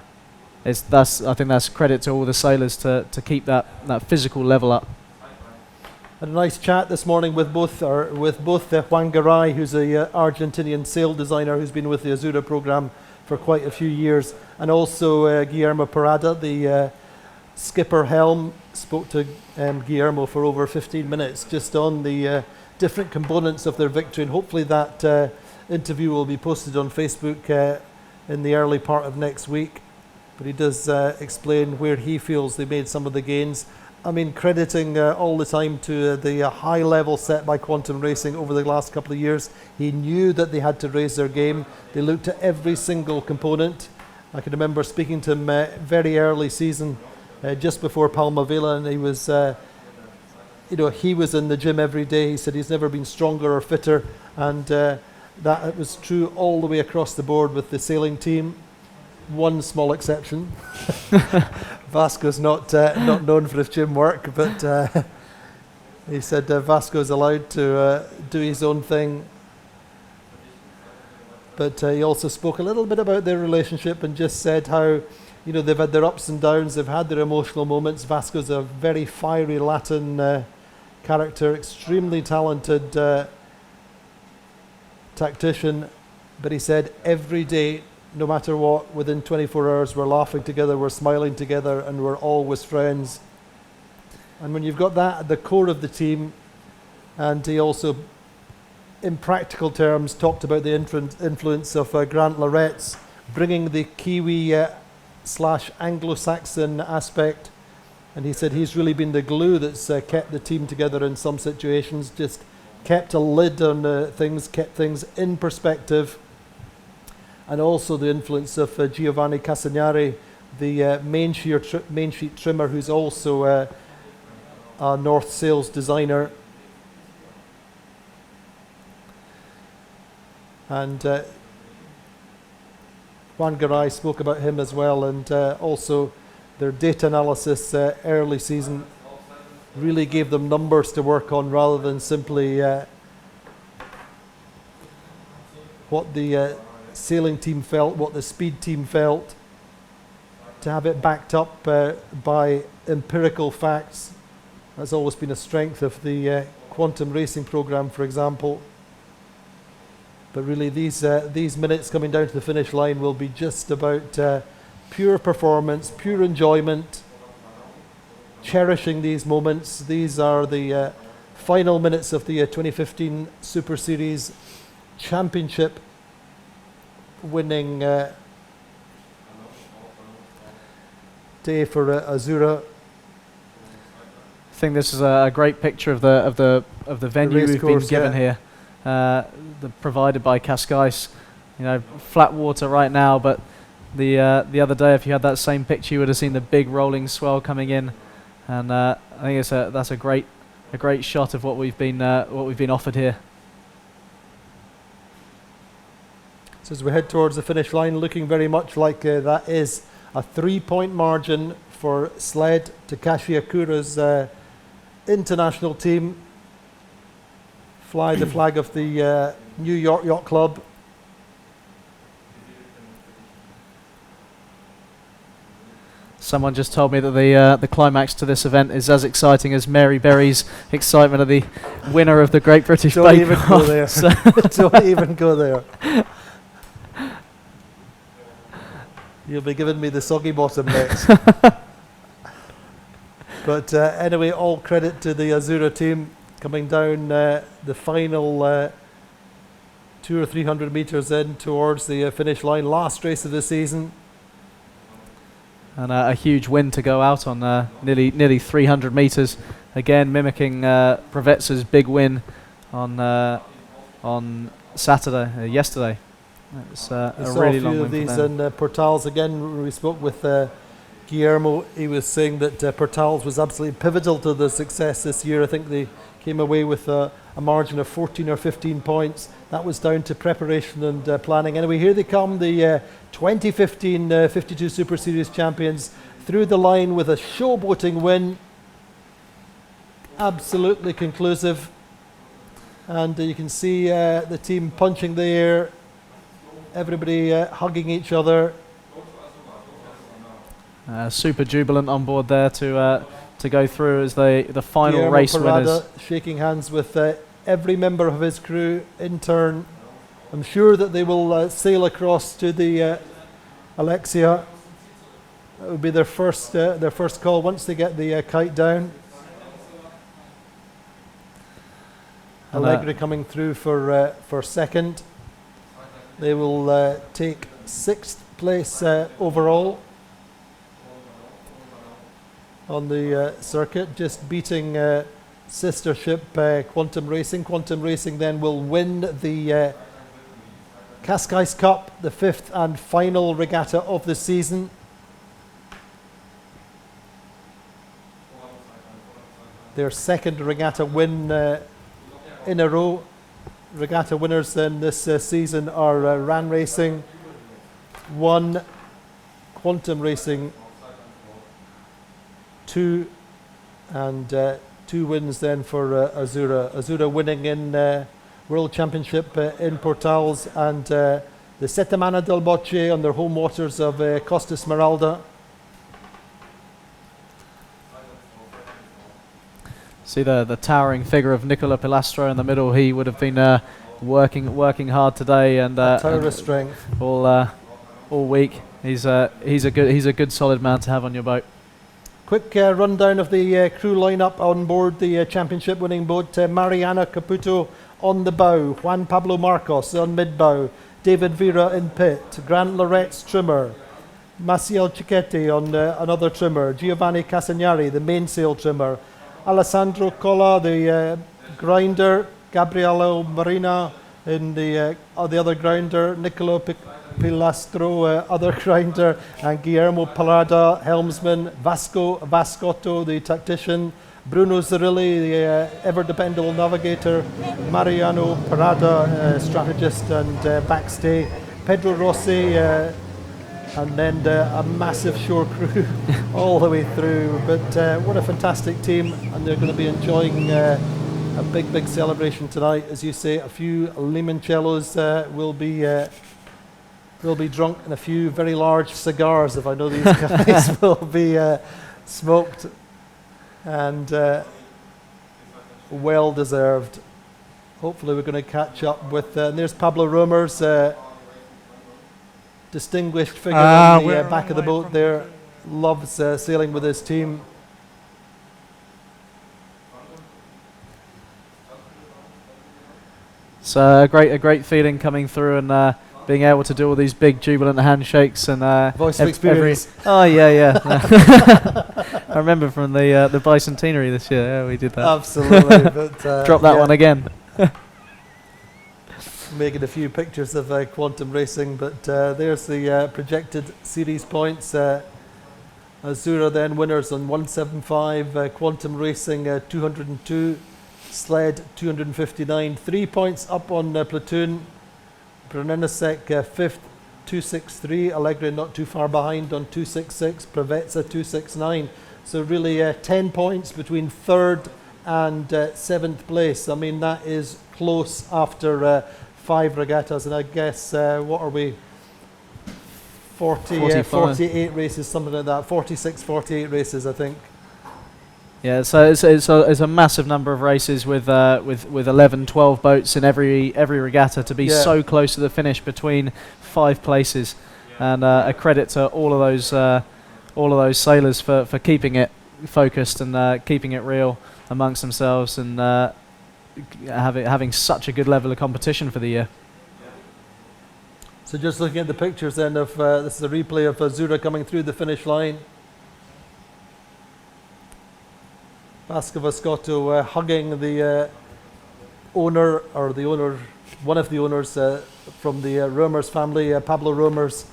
think that's credit to all the sailors to keep that physical level up. Had a nice chat this morning with both Juan Garay, who's a Argentinian sail designer who's been with the Azura program for quite a few years, and also Guillermo Parada, the skipper helm. Spoke to Guillermo for over 15 minutes just on the different components of their victory, and hopefully that interview will be posted on Facebook in the early part of next week. But he does explain where he feels they made some of the gains. I mean, crediting all the time to the high level set by Quantum Racing over the last couple of years. He knew that they had to raise their game. They looked at every single component. I can remember speaking to him very early season, just before Palma Vela, and he was, he was in the gym every day. He said he's never been stronger or fitter, and that was true all the way across the board with the sailing team. One small exception. Vasco's not known for his gym work, but he said Vasco's allowed to do his own thing. But he also spoke a little bit about their relationship and just said how, they've had their ups and downs, they've had their emotional moments. Vasco's a very fiery Latin character, extremely talented tactician, but he said every day, no matter what, within 24 hours we're laughing together, we're smiling together, and we're always friends. And when you've got that at the core of the team, and he also, in practical terms, talked about the influence of Grant Loretz, bringing the Kiwi / Anglo-Saxon aspect, and he said he's really been the glue that's kept the team together in some situations, just kept a lid on things, kept things in perspective. And also the influence of Giovanni Casagnari, the main sheet trimmer, who's also a North Sails designer. And Juan Garay spoke about him as well, and also their data analysis early season really gave them numbers to work on rather than simply what the sailing team felt, what the speed team felt. To have it backed up by empirical facts has always been a strength of the Quantum Racing program, for example. But really these minutes coming down to the finish line will be just about pure performance, pure enjoyment, cherishing these moments. These are the final minutes of the 2015 Super Series Championship winning day for Azura. I think this is a great picture of the venue we've been given here, provided by Cascais. Flat water right now, but the other day. If you had that same picture, you would have seen the big rolling swell coming in, and I think that's a great shot of what we've been offered here. So as we head towards the finish line, looking very much like that is a 3-point margin for sled to Kashiakura's international team. Fly the flag of the New York Yacht Club. Someone just told me that the climax to this event is as exciting as Mary Berry's excitement of the winner of the Great British Bake Off. Don't even go there. Don't even go there. You'll be giving me the soggy bottom next. But anyway, all credit to the Azura team coming down the final 200 or 300 meters in towards the finish line. Last race of the season. And a huge win to go out on nearly 300 meters. Again, mimicking Prevetsa's big win on Saturday, yesterday. It's a really long win. A few of these in Portals. Again, when we spoke with Guillermo, he was saying that Portals was absolutely pivotal to the success this year. I think they came away with a margin of 14 or 15 points. That was down to preparation and planning. Anyway, here they come, the 2015 52 Super Series champions, through the line with a showboating win. Absolutely conclusive. And you can see the team punching the air, everybody hugging each other. Super jubilant on board there to go through as the final Guillermo race Parada winners. shaking hands with every member of his crew in turn. I'm sure that they will sail across to the Alexia. That would be their first call once they get the kite down. Allegri coming through for second. They will take 6th place overall on the circuit, just beating sister ship Quantum Racing. Quantum Racing then will win the Cascais Cup, the 5th and final regatta of the season. Their second regatta win in a row. Regatta winners in this season are RAN Racing, 1, Quantum Racing, 2, and 2 wins then for Azura. Azura winning in World Championship in Portals, and the Settimana del Bocce on their home waters of Costa Smeralda. See the towering figure of Nicola Pilastro in the middle. He would have been working hard today and tower of strength all week. He's a good solid man to have on your boat. Quick rundown of the crew lineup on board the championship winning boat. Mariana Caputo on the bow, Juan Pablo Marcos on mid bow, David Vera in pit, Grant Loret's trimmer, Maciel Cicchetti on another trimmer, Giovanni Casagnari the mainsail trimmer, Alessandro Colla the grinder, Gabriele Marina in the other grinder, Niccolo Pilastro other grinder, and Guillermo Parada helmsman, Vasco Vascotto the tactician, Bruno Zerilli the ever dependable navigator, Mariano Parada strategist and backstay, Pedro Rossi and then a massive shore crew all the way through. But what a fantastic team, and they're going to be enjoying a big celebration tonight. As you say, a few limoncellos will be drunk, and a few very large cigars, if I know these guys, will be smoked, and well deserved. Hopefully we're going to catch up with and there's Pablo Romer's distinguished figure on the back of the boat there. Loves sailing with his team. So a great feeling coming through and being able to do all these big jubilant handshakes and voice of experience. Oh yeah. I remember from the bicentenary this year. Yeah, we did that. Absolutely. But drop that one again. making a few pictures of Quantum Racing, but there's the projected series points. Azura then winners on 175, Quantum Racing 202, Sled 259, 3 points up on Platoon. Brunenasek 5th, 263, Allegri not too far behind on 266, Pravetsa 269. So really 10 points between 3rd and 7th place. I mean, that is close after 5 regattas, and I guess, what are we? 48 races, something like that. 46, 48 races, I think. Yeah, so it's a massive number of races with 11, 12 boats in every regatta to be so close to the finish between 5 places, and a credit to all of those sailors for keeping it focused and keeping it real amongst themselves, and having such a good level of competition for the year. So just looking at the pictures then of this is a replay of Azura coming through the finish line. Vasco hugging the owner, or the owner, one of the owners from the Romers family, Pablo Romers,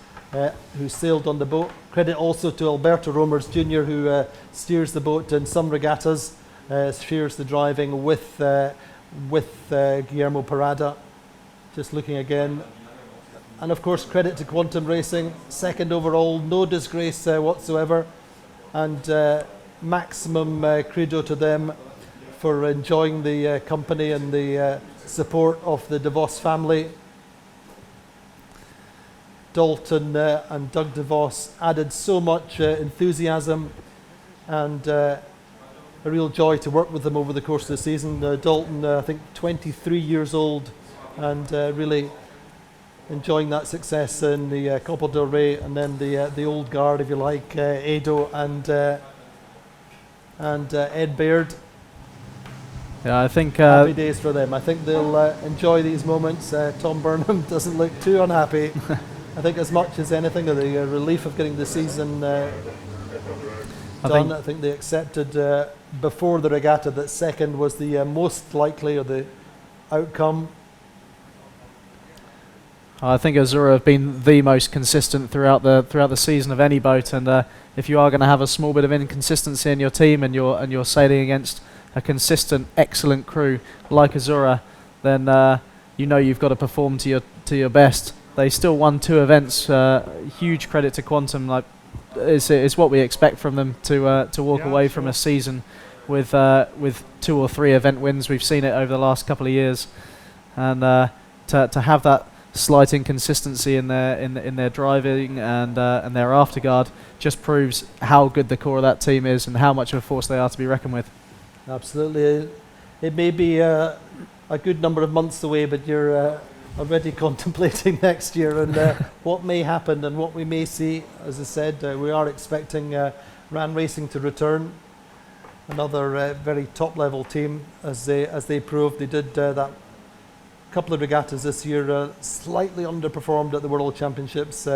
who sailed on the boat. Credit also to Alberto Romers Jr., who steers the boat in some regattas, shares the driving with Guillermo Parada. Just looking again. And of course, credit to Quantum Racing, 2nd overall, no disgrace whatsoever, and maximum credo to them for enjoying the company and the support of the DeVos family. Dalton and Doug DeVos added so much enthusiasm and a real joy to work with them over the course of the season. Dalton, I think 23 years old, and really enjoying that success in the Copa del Rey, and then the old guard, if you like, Edo and Ed Baird. Yeah, I think happy days for them. I think they'll enjoy these moments. Tom Burnham doesn't look too unhappy. I think as much as anything, the relief of getting the season done. I think they accepted before the regatta that 2nd was the most likely of the outcome. I think Azura have been the most consistent throughout the season of any boat, and if you are going to have a small bit of inconsistency in your team and you're sailing against a consistent, excellent crew like Azura, then you know you've got to perform to your best. They still won 2 events. Huge credit to Quantum. Like, it's what we expect from them to walk away from a season with 2 or 3 event wins. We've seen it over the last couple of years, and to have that slight inconsistency in their driving and their afterguard just proves how good the core of that team is and how much of a force they are to be reckoned with. Absolutely. It may be a good number of months away, but you're already contemplating next year and what may happen and what we may see. As I said, we are expecting RAN Racing to return. Another very top-level team, as they proved. They did that couple of regattas this year, slightly underperformed at the World Championships,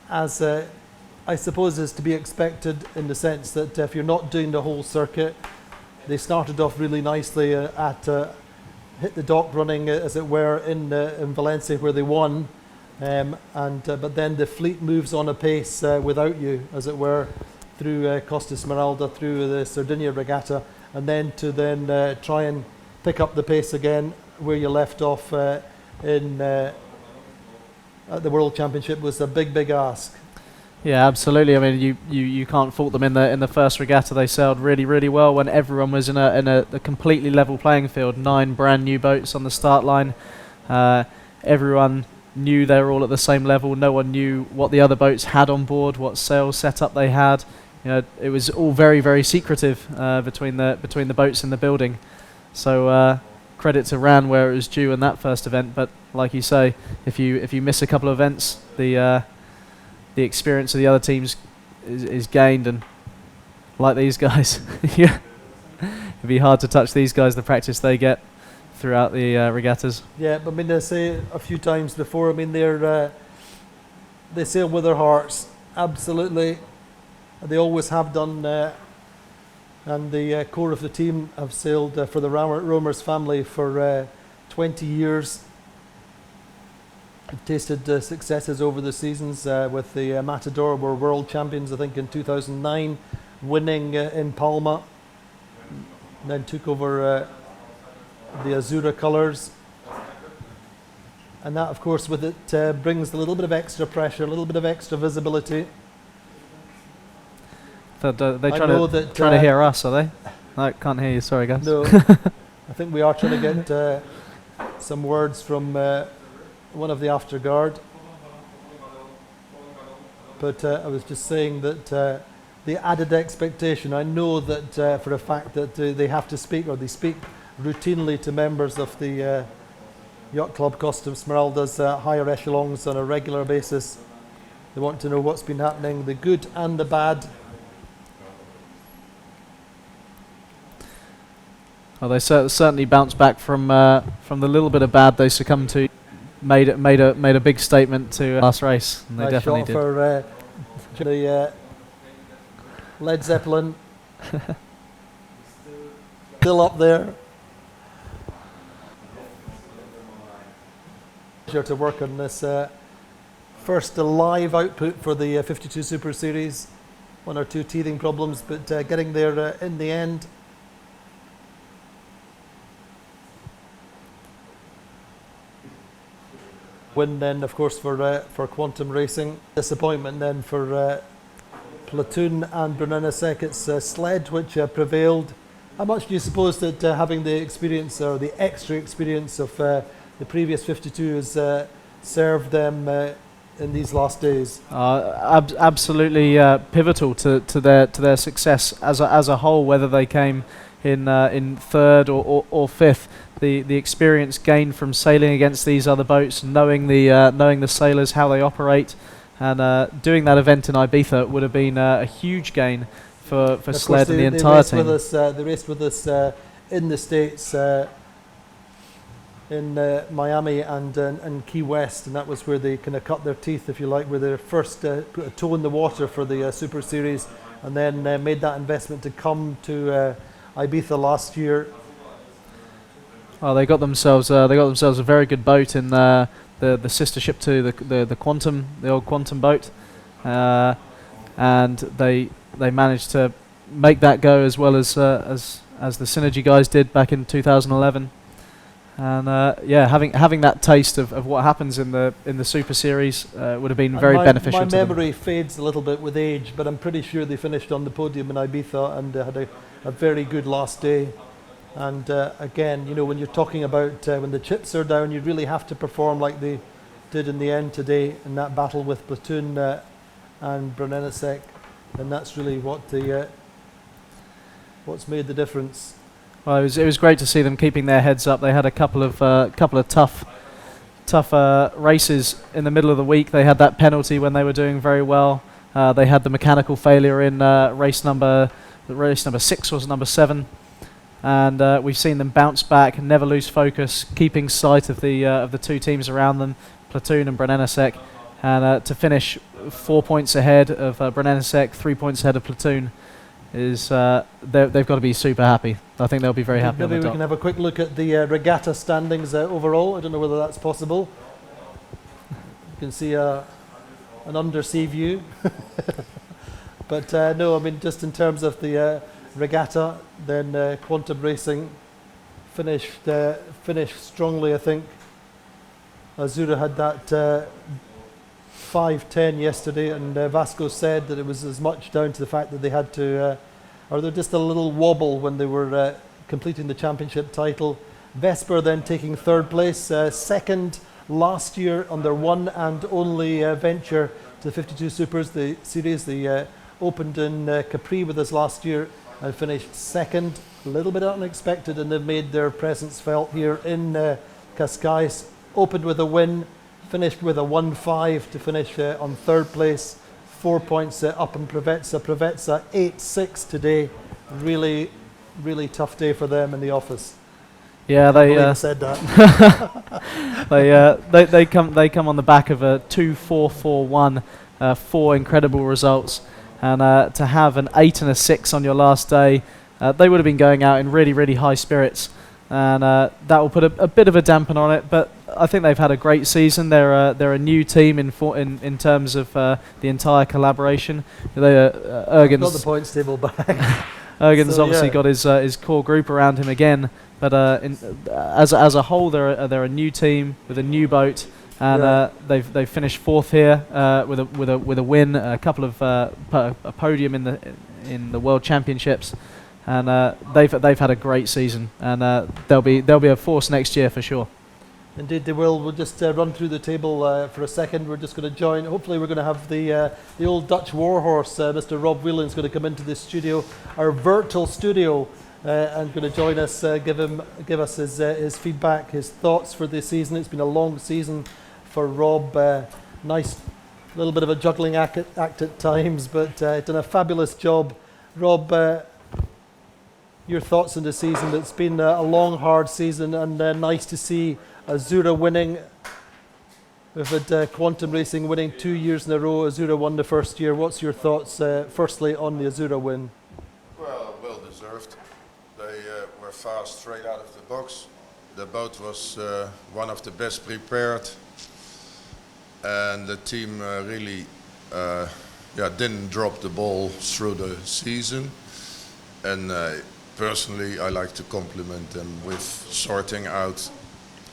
as I suppose is to be expected, in the sense that if you're not doing the whole circuit, they started off really nicely hit the dock running, as it were, in Valencia, where they won, but then the fleet moves on a pace without you, as it were, through Costa Smeralda, through the Sardinia regatta, and then to try and pick up the pace again where you left off at the World Championship was a big ask. Yeah, absolutely. I mean, you can't fault them in the first regatta. They sailed really well when everyone was in a completely level playing field. 9 brand new boats on the start line. Everyone knew they were all at the same level. No one knew what the other boats had on board, what sail setup they had. You know, it was all very secretive between the boats in the building. So credit to RAN where it was due in that first event. But like you say, if you miss a couple of events, the experience of the other teams is gained, and like these guys, yeah, it'd be hard to touch these guys. The practice they get throughout the regattas. Yeah, but I mean, I say a few times before. I mean, they sail with their hearts, absolutely. They always have done, and the core of the team have sailed for the Romers family for 20 years. tasted successes over the seasons with the Matador, were world champions I think in 2009, winning in Palma, and then took over the Azura colours, and that of course with it brings a little bit of extra pressure, a little bit of extra visibility. They try to hear us, are they? No, can't hear you, sorry guys. No, I think we are trying to get some words from one of the after guard, but I was just saying that the added expectation, I know that for a fact that they have to speak, or they speak routinely to members of the Yacht Club Costa Smeralda's higher echelons on a regular basis. They want to know what's been happening, the good and the bad. Well, they certainly bounced back from the little bit of bad they succumbed to. Made a big statement to last race, and they definitely shot did. For the Led Zeppelin, still up there. Pleasure to work on this first live output for the 52 Super Series. One or two teething problems, but getting there in the end. Win then, of course, for Quantum Racing. Disappointment then for Platoon and Brunello-Sec. It's Sled which prevailed. How much do you suppose that having the experience or the extra experience of the previous 52 has served them in these last days? Absolutely pivotal to their success as a whole, whether they came in third or fifth. The experience gained from sailing against these other boats, knowing the sailors, how they operate, and doing that event in Ibiza would have been a huge gain for Sled and the entire team. They raced with us in the States, in Miami and Key West, and that was where they kind of cut their teeth, if you like, where they first put a toe in the water for the Super Series, and then made that investment to come to Ibiza last year. Well, they got themselves a very good boat in the sister ship to the Quantum, the old Quantum boat, and they managed to make that go as well as the Synergy guys did back in 2011. And yeah, having that taste of what happens in the Super Series would have been very beneficial to them. My memory fades a little bit with age, but I'm pretty sure they finished on the podium in Ibiza and had a very good last day. And again, you know, when you're talking about when the chips are down, you really have to perform like they did in the end today in that battle with Platoon and Brunello-Sec, and that's really what what's made the difference. Well, it was great to see them keeping their heads up. They had a couple of tough races in the middle of the week. They had that penalty when they were doing very well. They had the mechanical failure in race number 6 or number 7. And we've seen them bounce back, never lose focus, keeping sight of the two teams around them, Platoon and Brunello-Sec, and to finish 4 points ahead of Brunello-Sec, 3 points ahead of Platoon, is they've got to be super happy. I think they'll be very happy. Maybe we can have a quick look at the regatta standings overall. I don't know whether that's possible. You can see an undersea view, but no, I mean just in terms of the regatta, then Quantum Racing finished strongly, I think. Azura had that 5:10 yesterday, and Vasco said that it was as much down to the fact that they had to, or they're just a little wobble when they were completing the championship title. Vesper then taking third place, second last year on their one and only venture to the 52 Supers, the series. They opened in Capri with us last year and finished second, a little bit unexpected, and they've made their presence felt here in Cascais. Opened with a win, finished with a 1-5 to finish on third place, 4 points up in Provezza. Provezza 8-6 today. Really, really tough day for them in the office. Yeah, I said that. they come on the back of a 2-4-4-1, 4 incredible results. And to have an 8 and a 6 on your last day, they would have been going out in really, really high spirits. And that will put a bit of a dampen on it. But I think they've had a great season. They're a new team in terms of the entire collaboration. Got the points table back. Ergen's So, obviously yeah. got his core group around him again, but as a whole, they're a new team with a new boat, and Yeah. they've finished fourth here with a win, a couple of a podium in the World Championships, and they've had a great season, and they'll be a force next year for sure. Indeed, they will. We'll just run through the table for a second. We're just going to join. Hopefully, we're going to have the old Dutch warhorse, Mr. Rob Whelan's going to come into the studio, our virtual studio, and going to join us, give us his feedback, his thoughts for this season. It's been a long season for Rob. Nice little bit of a juggling act at times, but done a fabulous job. Rob, your thoughts on the season? It's been a long, hard season, and nice to see Azura winning. We've had Quantum Racing winning 2 years in a row. Azura won the first year. What's your thoughts, firstly, on the Azura win? Well deserved. They were fast straight out of the box. The boat was one of the best prepared, and the team really didn't drop the ball through the season. And personally, I like to compliment them with sorting out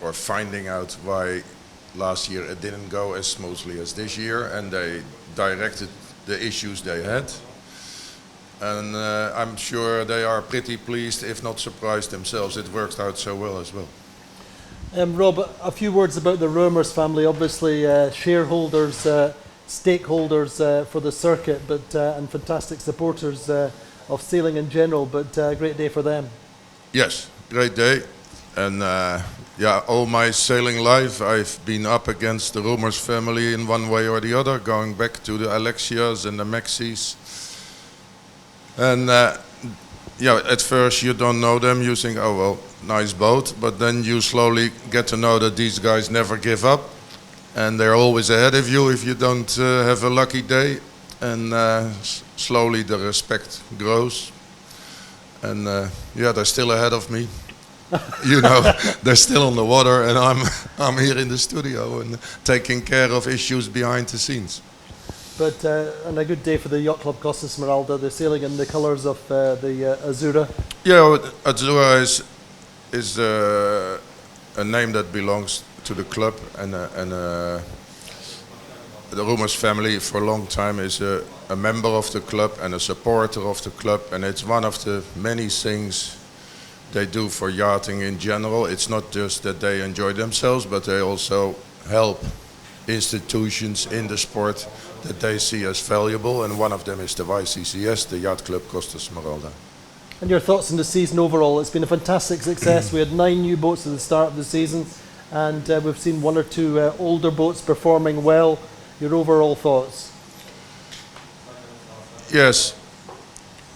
or finding out why last year it didn't go as smoothly as this year, and they directed the issues they had. And I'm sure they are pretty pleased, if not surprised themselves. It worked out so well as well. Rob, a few words about the Roemers family. Obviously, shareholders, stakeholders for the circuit, but and fantastic supporters of sailing in general. But a great day for them. Yes, great day. And all my sailing life, I've been up against the Roemers family in one way or the other, going back to the Alexias and the Maxis. And at first you don't know them, you think, oh well, nice boat, but then you slowly get to know that these guys never give up, and they're always ahead of you if you don't have a lucky day, and slowly the respect grows, and they're still ahead of me. You know, they're still on the water, and I'm here in the studio and taking care of issues behind the scenes. But and a good day for the Yacht Club Costa Smeralda. They're sailing in the colours of the Azura. Yeah, Azura is a name that belongs to the club, and the Roemers family for a long time is a member of the club and a supporter of the club, and it's one of the many things they do for yachting in general. It's not just that they enjoy themselves, but they also help institutions in the sport that they see as valuable, and one of them is the YCCS, the Yacht Club Costa Smeralda. And your thoughts on the season overall? It's been a fantastic success. We had 9 new boats at the start of the season, and we've seen 1 or 2 older boats performing well. Your overall thoughts? Yes.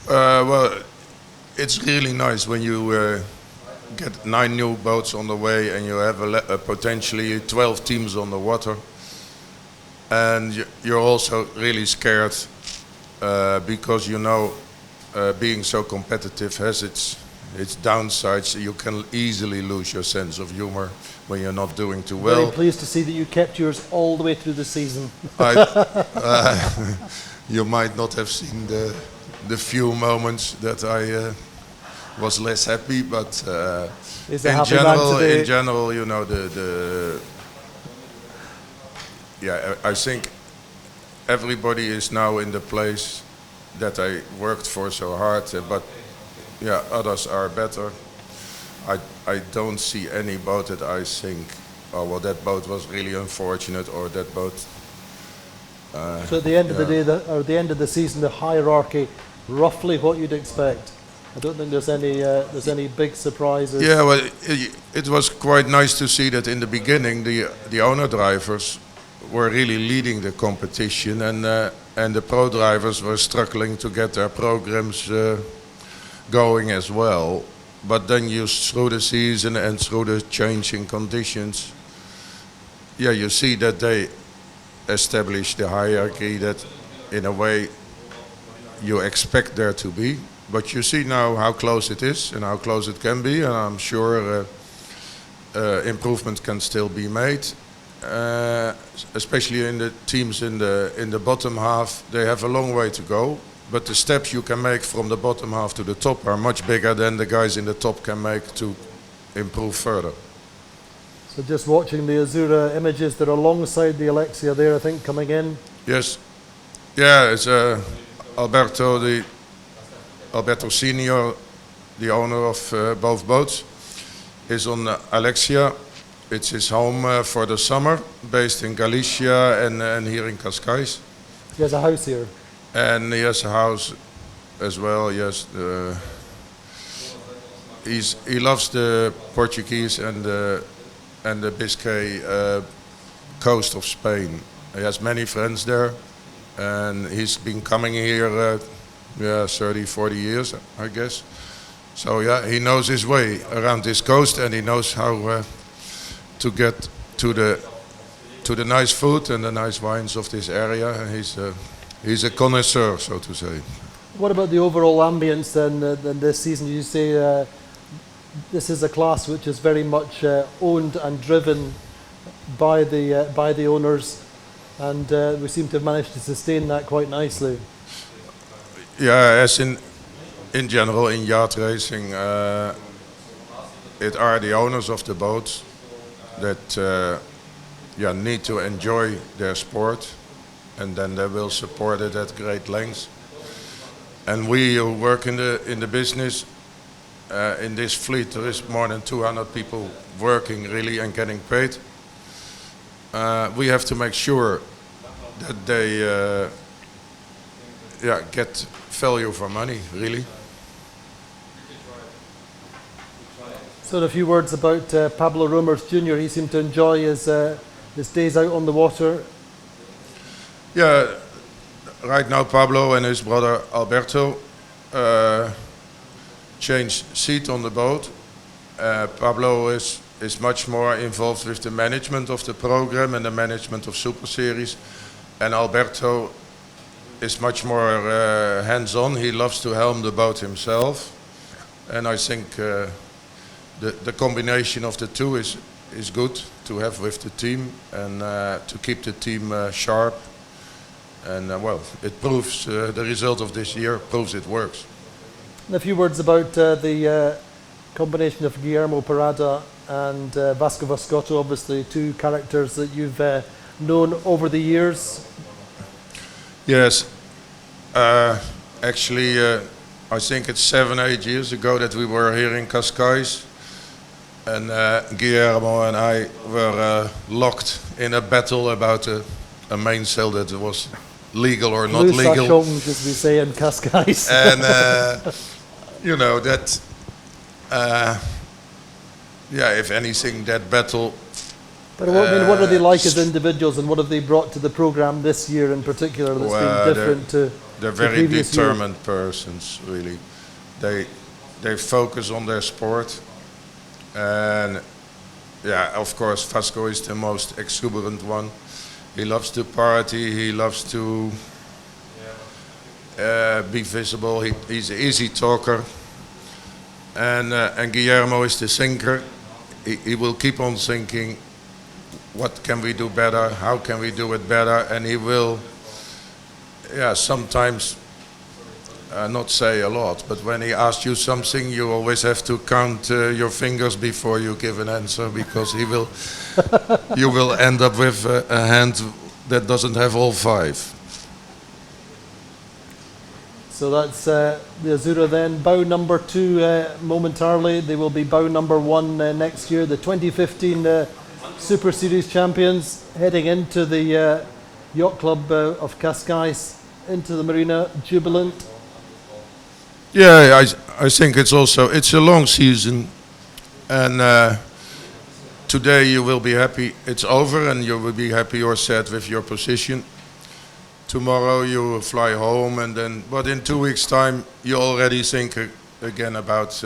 Well, it's really nice when you get 9 new boats on the way and you have potentially 12 teams on the water. And you're also really scared because you know being so competitive has its downsides. You can easily lose your sense of humor when you're not doing too well. Very pleased to see that you kept yours all the way through the season. You might not have seen the few moments that I was less happy, but in general, you know, I think everybody is now in the place that I worked for so hard, but others are better. I don't see any boat that I think, oh well, that boat was really unfortunate, or that boat. So at the end of the day, or the end of the season, the hierarchy, roughly what you'd expect. I don't think there's any big surprises. Yeah, well, it was quite nice to see that in the beginning the owner drivers were really leading the competition, and the pro drivers were struggling to get their programs going as well. But then through the season and through the changing conditions, you see that they established the hierarchy that in a way you expect there to be. But you see now how close it is and how close it can be, and I'm sure improvement can still be made. Especially in the teams in the bottom half, they have a long way to go. But the steps you can make from the bottom half to the top are much bigger than the guys in the top can make to improve further. So just watching the Azura images, they're alongside the Alexia there, I think, coming in. Yes, yeah, it's Alberto Senior, the owner of both boats, is on Alexia. It's his home for the summer, based in Galicia and here in Cascais. He has a house here. And he has a house as well, yes. He loves the Portuguese and the Biscay coast of Spain. He has many friends there, and he's been coming here 30, 40 years, I guess. So yeah, he knows his way around this coast, and he knows how to get to the nice food and the nice wines of this area. And he's a connoisseur, so to say. What about the overall ambience then this season? You say this is a class which is very much owned and driven by the owners, and we seem to have managed to sustain that quite nicely. Yeah, as in general in yacht racing, it are the owners of the boats that need to enjoy their sport, and then they will support it at great lengths. And we who work in the business, in this fleet there is more than 200 people working really and getting paid. We have to make sure that they get value for money, really. So in a few words about Pablo Romers Jr., he seemed to enjoy his days out on the water. Yeah, right now Pablo and his brother Alberto changed seat on the boat. Pablo is much more involved with the management of the program and the management of Superseries, and Alberto is much more hands-on. He loves to helm the boat himself, and I think the combination of the two is good to have with the team, and to keep the team sharp. And it proves, the result of this year proves it works. And a few words about the combination of Guillermo Parada and Vasco Vascotto, obviously two characters that you've known over the years. Yes, actually I think it's 7-8 years ago that we were here in Cascais, and Guillermo and I were locked in a battle about a mainsail that was legal or not legal. As we say in Cascais. And you know that, if anything, that battle. But what are they like as individuals, and what have they brought to the program this year in particular that's been different to they're the very previous determined years? persons, really. They focus on their sport, and of course Vasco is the most exuberant one. He loves to party, he loves to be visible, he's an easy talker. And Guillermo is the thinker. He will keep on thinking, what can we do better, how can we do it better, and he will sometimes not say a lot, but when he asks you something, you always have to count your fingers before you give an answer, because you will end up with a hand that doesn't have all five. So that's the Azura then, bow number 2 momentarily. They will be bow number 1 next year, the 2015 Super Series champions, heading into the Yacht Club of Cascais, into the marina, jubilant. Yeah, I think it's a long season, and today you will be happy it's over, and you will be happy or sad with your position. Tomorrow you will fly home, but in 2 weeks' time you already think again about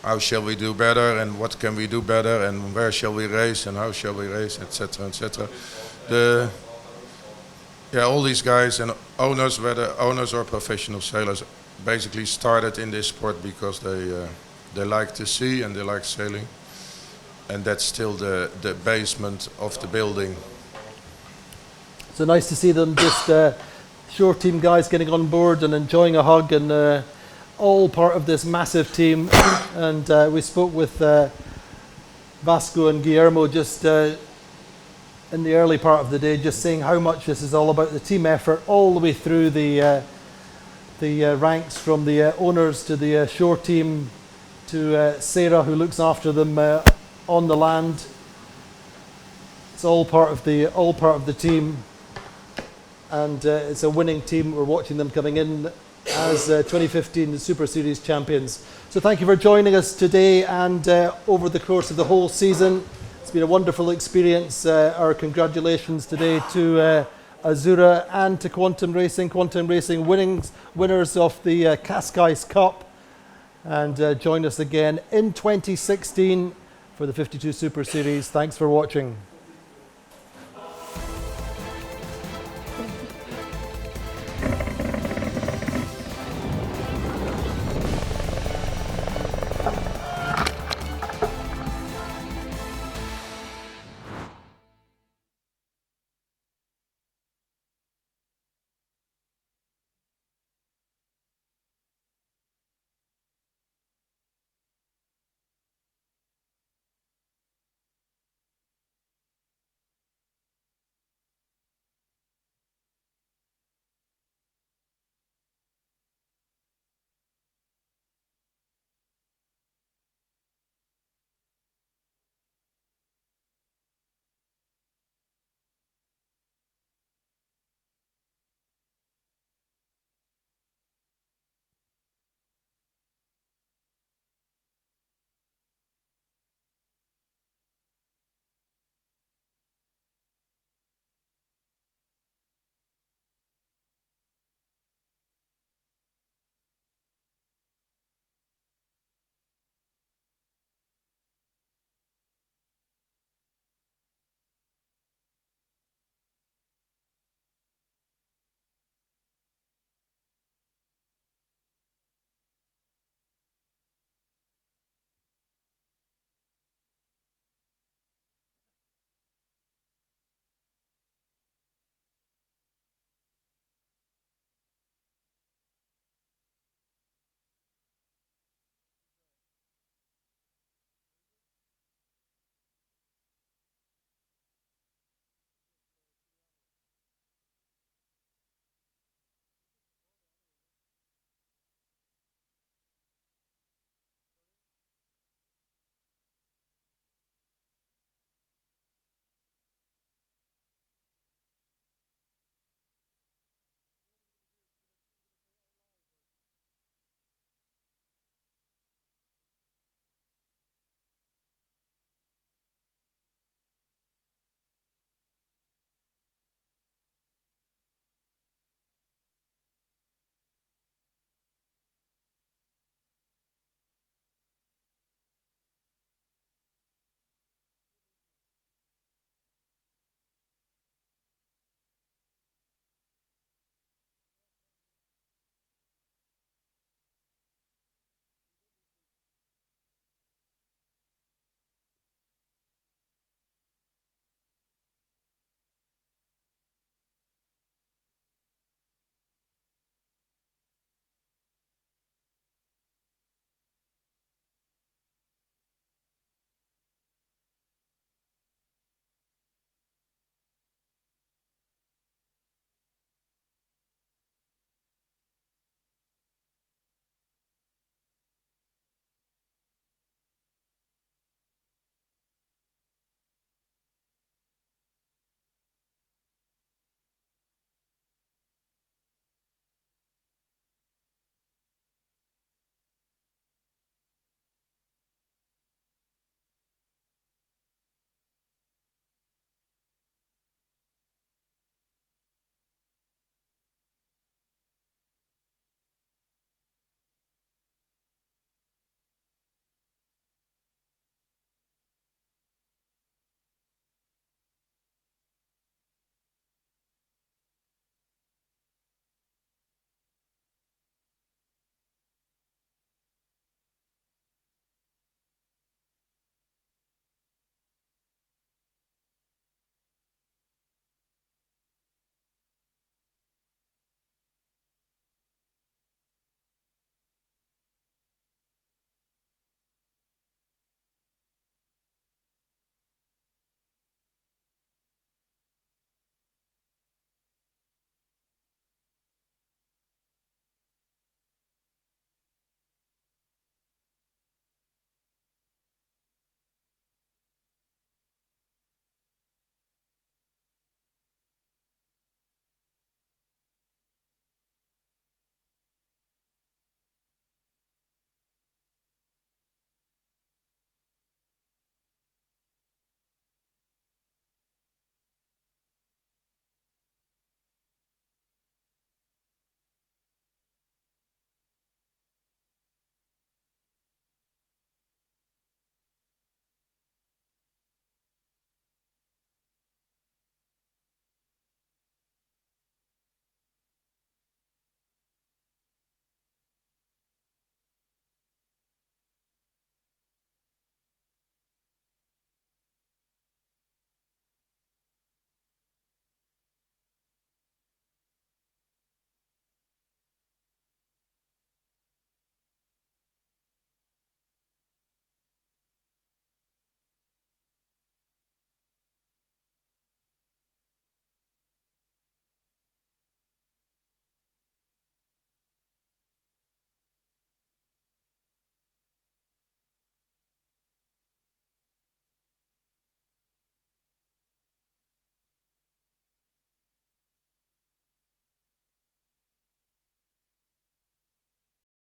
how shall we do better, and what can we do better, and where shall we race, and how shall we race, etc., etc. All these guys and owners, whether owners or professional sailors, basically started in this sport because they like to sea and they like sailing, and that's still the basement of the building. So nice to see them just short team guys getting on board and enjoying a hug, and all part of this massive team. And we spoke with Vasco and Guillermo just in the early part of the day, just saying how much this is all about the team effort all the way through the ranks, from the owners to the shore team to Sarah, who looks after them on the land. It's all part of the team, and it's a winning team. We're watching them coming in as 2015 Super Series champions. So thank you for joining us today and over the course of the whole season. It's been a wonderful experience. Our congratulations today to Azura and to Quantum Racing. Quantum Racing winners of the Cascais Cup. And join us again in 2016 for the 52 Super Series. Thanks for watching.